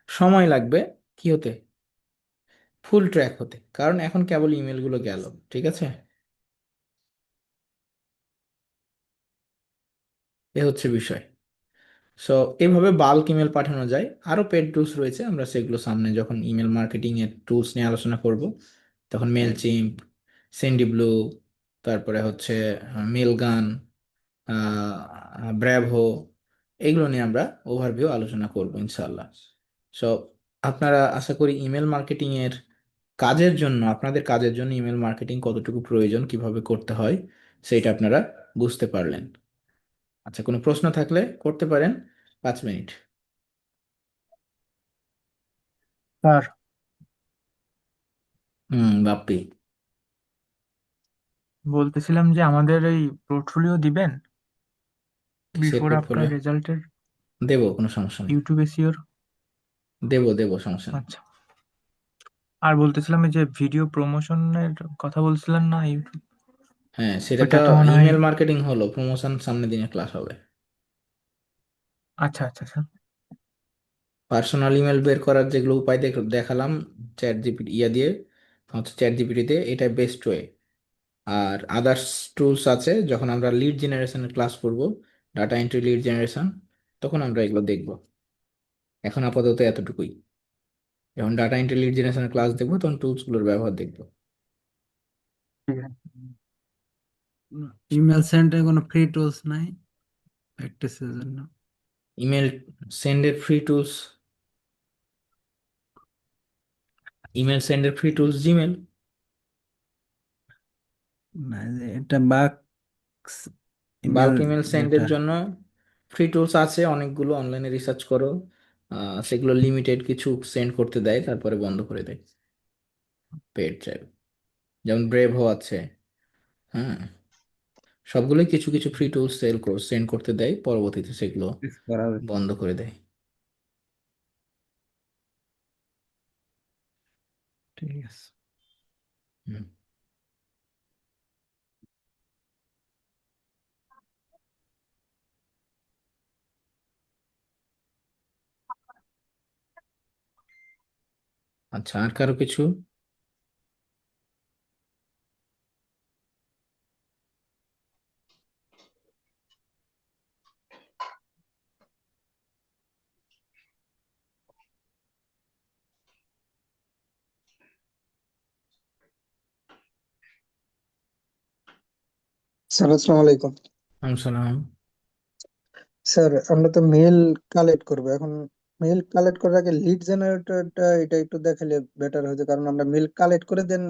A: সময় লাগবে কি হতে, ফুল ট্র্যাক হতে, কারণ এখন কেবল ইমেলগুলো গেল, ঠিক আছে। এ হচ্ছে বিষয়। সো এইভাবে বাল্ক ইমেল পাঠানো যায়। আরো পেড টুলস রয়েছে, আমরা সেগুলো সামনে যখন ইমেল মার্কেটিং এর টুলস নিয়ে আলোচনা করব তখন মেলচিম্প, সেন্ডিব্লু, তারপরে হচ্ছে মেলগান, ব্র্যাভো, এগুলো নিয়ে আমরা ওভারভিউ আলোচনা করব ইনশাল্লাহ। সো আপনারা আশা করি ইমেল মার্কেটিং এর কাজের জন্য, আপনাদের কাজের জন্য ইমেল মার্কেটিং কতটুকু প্রয়োজন, কিভাবে করতে হয়, সেটা আপনারা বুঝতে পারলেন। আচ্ছা, কোনো প্রশ্ন থাকলে করতে পারেন, 5 মিনিট।
C: স্যার,
A: বাপ্পি,
C: বলতেছিলাম যে আমাদের এই পোর্টফোলিও দিবেন
A: কিসের
C: বিফোর আফটার
A: পোর্টফোলিও?
C: রেজাল্টের,
A: দেবো, কোনো সমস্যা নেই।
C: ইউটিউব এসিওর।
A: দেবো দেবো, সমস্যা নেই।
C: আচ্ছা। আর বলতেছিলাম এই যে ভিডিও প্রমোশনের কথা বলছিলেন না ইউটিউব,
A: হ্যাঁ, সেটা তো
C: ওইটা তো মনে হয়।
A: ইমেল মার্কেটিং হলো, প্রমোশন সামনের দিনে ক্লাস হবে।
C: আচ্ছা আচ্ছা আচ্ছা।
A: পার্সোনাল ইমেল বের করার যেগুলো উপায় দেখালাম চ্যাট জিপিটি ইয়া দিয়ে, হচ্ছে চ্যাট জিপিটিতে, এটা বেস্ট ওয়ে। আর আদার্স টুলস আছে, যখন আমরা লিড জেনারেশনের ক্লাস করব, ডাটা এন্ট্রি লিড জেনারেশন, তখন আমরা এগুলো দেখব। এখন আপাতত এতটুকুই। যখন ডাটা এন্ট্রি লিড জেনারেশনের ক্লাস দেখবো, তখন টুলসগুলোর ব্যবহার দেখবো।
C: ঠিক আছে।
E: ইমেল সেন্ডে কোনো ফ্রি টুলস নাই প্র্যাকটিসের জন্য?
A: ইমেল সেন্ডের ফ্রি টুলস, ইমেল সেন্ডের ফ্রি টুলস জিমেল।
E: না, যে এটা বাক্স ইমেল
A: বাল্ক ইমেল
E: যেটা।
A: সেন্ডের জন্য ফ্রি টুলস আছে অনেকগুলো, অনলাইনে রিসার্চ করো। সেগুলো লিমিটেড কিছু সেন্ড করতে দেয়, তারপরে বন্ধ করে দেয় পেড চাইলে। যেমন ব্রেভও আছে। হ্যাঁ, সবগুলোই কিছু কিছু ফ্রি টুলস সেন্ড করতে দেয়, পরবর্তীতে সেগুলো
E: প্র্যাকটিস করা উচিত।
A: বন্ধ করে দেয়।
E: ঠিক আছে।
A: হুম। আচ্ছা, আর কারো কিছু?
F: স্যার আসসালামু আলাইকুম।
A: সালাম।
F: স্যার আমরা তো মেল কালেক্ট করবো এখন। মেল কালেক্ট করার আগে লিড জেনারেটরটা এটা একটু দেখালে বেটার হতো, কারণ আমরা মেল কালেক্ট করে দেন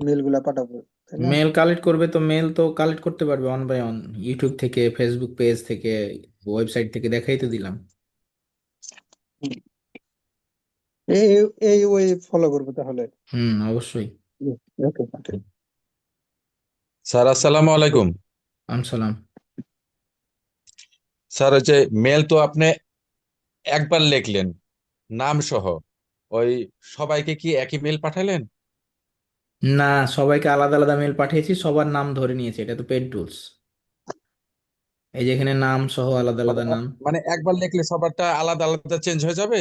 F: মেল গুলা পাঠাবো, তাই না?
A: মেল কালেক্ট করবে তো মেল তো কালেক্ট করতে পারবে অন বাই অন, ইউটিউব থেকে, ফেসবুক পেজ থেকে, ওয়েবসাইট থেকে, দেখাই তো দিলাম।
F: হুম। এই এই ওই ফলো করবো তাহলে।
A: হুম, অবশ্যই।
F: ওকে ওকে।
G: স্যার আসসালামু আলাইকুম।
A: সালাম।
G: স্যার হচ্ছে মেল তো আপনি একবার লিখলেন নাম সহ, ওই সবাইকে কি একই মেল পাঠালেন?
A: না, সবাইকে আলাদা আলাদা মেল পাঠিয়েছি, সবার নাম ধরে নিয়েছি, এটা তো পেড টুলস। এই যে এখানে নাম সহ আলাদা
G: মানে
A: আলাদা নাম।
G: মানে একবার লিখলে সবারটা আলাদা আলাদা চেঞ্জ হয়ে যাবে?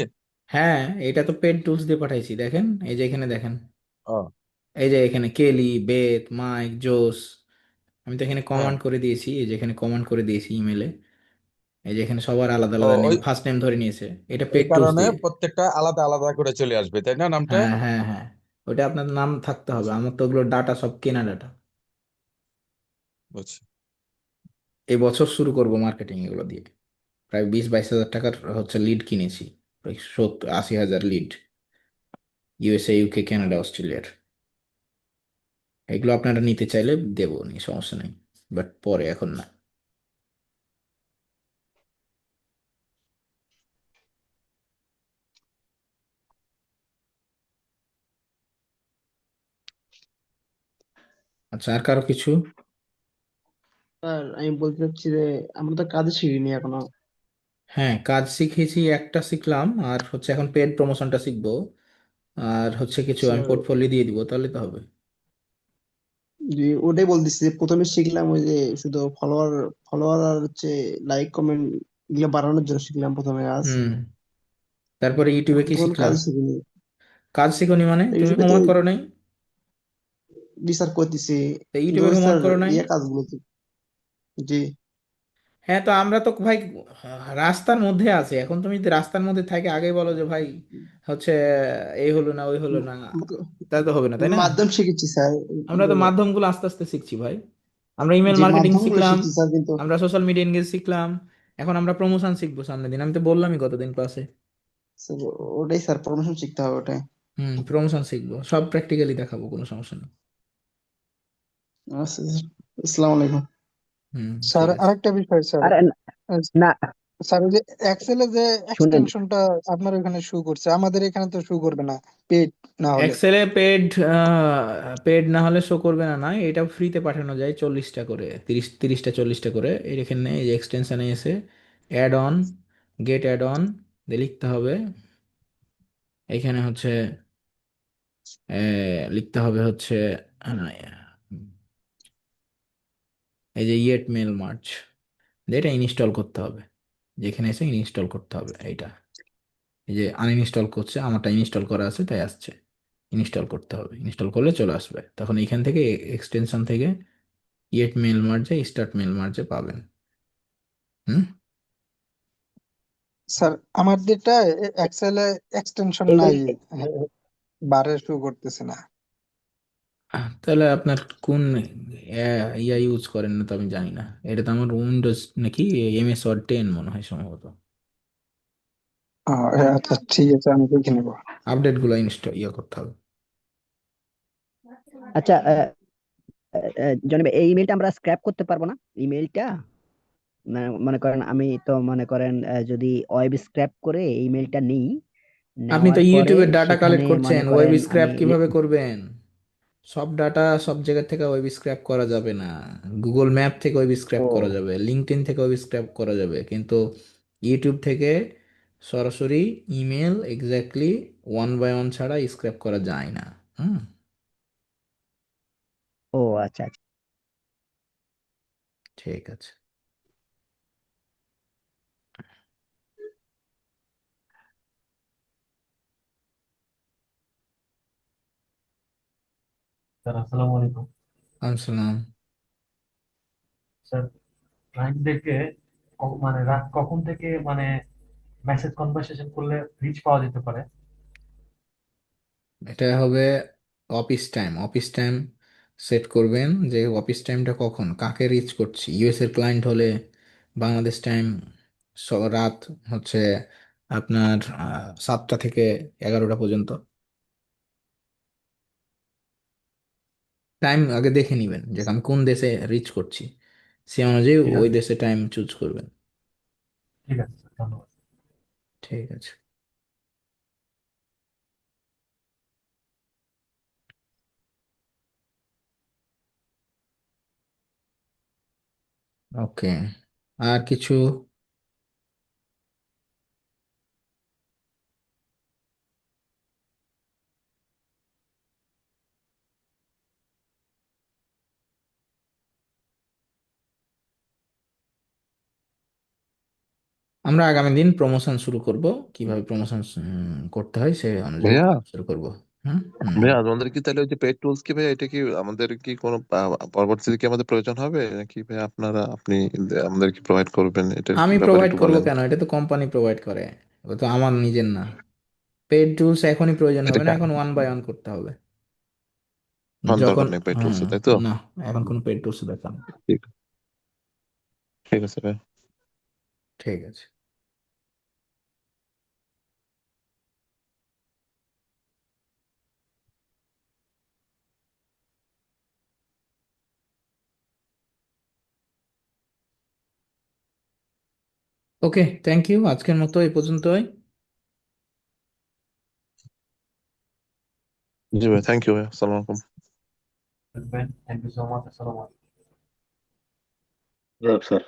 A: হ্যাঁ, এটা তো পেড টুলস দিয়ে পাঠাইছি, দেখেন এই যে এখানে দেখেন।
G: ও,
A: এই যে এখানে কেলি, বেত, মাইক, জোস, আমি তো এখানে
G: হ্যাঁ।
A: কমান্ড করে দিয়েছি, এই যে এখানে কমান্ড করে দিয়েছি ইমেলে। এই যে এখানে সবার আলাদা
G: ও,
A: আলাদা নেম,
G: ওই
A: ফার্স্ট নেম ধরে নিয়েছে, এটা
G: এই
A: পেড টুলস
G: কারণে
A: দিয়ে।
G: প্রত্যেকটা আলাদা আলাদা করে চলে আসবে, তাই না নামটা?
A: হ্যাঁ হ্যাঁ হ্যাঁ, ওটা আপনার নাম থাকতে হবে,
G: বুঝছি
A: আমার তো ওগুলো ডাটা সব কেনা ডাটা।
G: বুঝছি।
A: এই বছর শুরু করব মার্কেটিং এগুলো দিয়ে। প্রায় 20-22 হাজার টাকার হচ্ছে লিড কিনেছি, প্রায় 70-80 হাজার লিড, ইউএসএ, ইউকে, কানাডা, অস্ট্রেলিয়ার। এগুলো আপনারা নিতে চাইলে দেবো, নি সমস্যা নেই, বাট পরে, এখন না। আচ্ছা, আর কারো কিছু?
H: স্যার আমি বলতে চাচ্ছি যে আমরা তো কাজ শিখিনি এখনো।
A: হ্যাঁ, কাজ শিখেছি, একটা শিখলাম, আর হচ্ছে এখন পেড প্রমোশনটা শিখবো। আর হচ্ছে কিছু আমি
H: স্যার
A: পোর্টফোলিও দিয়ে দিব, তাহলে তো হবে।
H: যে ওটাই বলতেছি যে প্রথমে শিখলাম ওই যে শুধু ফলোয়ার ফলোয়ার আর হচ্ছে লাইক কমেন্ট এগুলো বাড়ানোর জন্য শিখলাম প্রথমে কাজ।
A: হুম। তারপরে ইউটিউবে
H: এখন
A: কি
H: তো কোনো
A: শিখলা?
H: কাজ শিখিনি।
A: কাজ শিখনি মানে
H: তো
A: তুমি
H: ইউটিউবে তো
A: হোমওয়ার্ক করো নাই?
H: রিসার্চ করতেছি,
A: তো
H: কিন্তু
A: ইউটিউবে
H: ওই স্যার
A: হোমওয়ার্ক করো নাই?
H: ইয়ে কাজগুলো তো। জি।
A: হ্যাঁ, তো আমরা তো ভাই রাস্তার মধ্যে আছি, এখন তুমি যদি রাস্তার মধ্যে থাকে আগে বলো যে ভাই হচ্ছে এই হলো না, ওই হলো না, তা তো হবে না, তাই না?
H: মাধ্যম শিখেছি স্যার।
A: আমরা তো মাধ্যমগুলো আস্তে আস্তে শিখছি ভাই। আমরা ইমেল
H: যে
A: মার্কেটিং
H: মাধ্যমগুলো
A: শিখলাম,
H: শিখছি স্যার, কিন্তু
A: আমরা সোশ্যাল মিডিয়া এনগেজ শিখলাম, এখন আমরা প্রমোশন শিখবো সামনের দিন, আমি তো বললামই গতদিন ক্লাসে।
H: স্যার ওটাই স্যার প্রমোশন শিখতে হবে ওটাই।
A: হুম, প্রমোশন শিখবো, সব প্র্যাকটিক্যালি দেখাবো, কোনো সমস্যা নেই।
H: আচ্ছা স্যার, আসসালামু আলাইকুম।
A: হুম,
F: স্যার
A: ঠিক আছে।
F: আরেকটা বিষয় স্যার।
I: আরে না,
F: স্যার ওই যে এক্সেলে যে
I: শুনেন।
F: এক্সটেনশনটা আপনার ওখানে শো করছে, আমাদের এখানে তো শো করবে না পেড না হলে।
A: এক্সেলে পেড, পেড না হলে শো করবে না, না এটা ফ্রিতে পাঠানো যায় 40টা করে, 30টা 40টা করে। এর এখানে এই যে এক্সটেনশনে এসে add on, get add on দিয়ে লিখতে হবে, এখানে হচ্ছে লিখতে হবে হচ্ছে এই যে ইয়েট মেল মার্চ, এটা ইনস্টল করতে হবে, যেখানে এসে ইনস্টল করতে হবে এইটা। এই যে আনইনস্টল করছে, আমারটা ইনস্টল করা আছে তাই আসছে। ইনস্টল করতে হবে, ইনস্টল করলে চলে আসবে, তখন এখান থেকে এক্সটেনশন থেকে ইয়েট মেল মার্জে স্টার্ট মেল মার্জে পাবেন। হুম।
F: স্যার আমার যেটা এক্সেল এক্সটেনশন নাই, বারে শো করতেছে না।
A: তাহলে আপনার কোন ইয়া ইউজ করেন না তো আমি জানি না, এটা তো আমার উইন্ডোজ নাকি এমএস ওয়ার্ড 10 মনে হয় সম্ভবত।
F: আচ্ছা ঠিক আছে, আমি দেখে নেবো।
A: আপডেট গুলো ইনস্টল ইয়ে করতে হবে।
I: আচ্ছা জনাব, এই ইমেলটা আমরা স্ক্র্যাপ করতে পারবো না? ইমেলটা মনে করেন আমি তো মনে করেন যদি ওয়েব স্ক্র্যাপ করে ইমেলটা নিই,
A: আপনি তো
I: নেওয়ার পরে
A: ইউটিউবের ডাটা
I: সেখানে
A: কালেক্ট করছেন,
I: মনে
A: ওয়েব
I: করেন আমি
A: স্ক্র্যাপ কিভাবে করবেন? সব ডাটা সব জায়গা থেকে ওয়েব স্ক্র্যাপ করা যাবে না। গুগল ম্যাপ থেকে ওয়েব স্ক্র্যাপ
I: ও
A: করা যাবে, লিঙ্কডইন থেকে ওয়েব স্ক্র্যাপ করা যাবে, কিন্তু ইউটিউব থেকে সরাসরি email exactly one by one ছাড়া স্ক্র্যাপ করা যায় না। হুম।
I: ও আচ্ছা আচ্ছা।
A: ঠিক আছে।
J: স্যার আসসালামু আলাইকুম।
A: আসসালাম।
J: স্যার ক্লায়েন্টদেরকে মানে রাত কখন থেকে মানে মেসেজ কনভারসেশন করলে রিচ পাওয়া যেতে পারে?
A: এটা হবে office time, office time set করবেন যে অফিস টাইমটা কখন কাকে রিচ করছি। ইউএস এর ক্লায়েন্ট হলে বাংলাদেশ টাইম রাত হচ্ছে আপনার 7টা থেকে 11টা পর্যন্ত। টাইম আগে দেখে নিবেন যে আমি কোন দেশে রিচ করছি, সে অনুযায়ী
J: ঠিক
A: ওই
J: আছে,
A: দেশে টাইম চুজ করবেন।
J: ঠিক আছে স্যার, ধন্যবাদ।
A: ঠিক আছে। ওকে, আর কিছু? আমরা আগামী দিন প্রমোশন শুরু করব, কিভাবে প্রমোশন করতে হয় সে অনুযায়ী
K: ভাইয়া,
A: শুরু করব। হুম হুম।
K: ভাইয়া আমাদের কি তাহলে ওই যে পেড টুলস কি ভাইয়া, এটা কি আমাদের কি কোনো পরবর্তীতে কি আমাদের প্রয়োজন হবে নাকি ভাইয়া আপনি আমাদের কি প্রোভাইড করবেন, এটার
A: আমি
K: ব্যাপারে
A: প্রোভাইড
K: একটু
A: করব
K: বলেন।
A: কেন? এটা তো কোম্পানি প্রোভাইড করে, ও তো আমার নিজের না। পেড টুলস এখনই প্রয়োজন
K: এটা
A: হবে
K: কি
A: না, এখন ওয়ান বাই ওয়ান করতে হবে
K: এখন
A: যখন।
K: দরকার নেই পেড টুলস,
A: হ্যাঁ,
K: তাই তো?
A: না, এখন কোনো পেড টুলস দরকার নেই।
K: ঠিক ঠিক আছে ভাইয়া।
A: ঠিক আছে। ওকে, থ্যাংক ইউ, আজকের মতো এই পর্যন্তই।
K: জি ভাই, থ্যাংক ইউ ভাইয়া, আসসালামু আলাইকুম।
J: থ্যাংক ইউ সো মাচ, আসসালামু আলাইকুম।
B: স্যার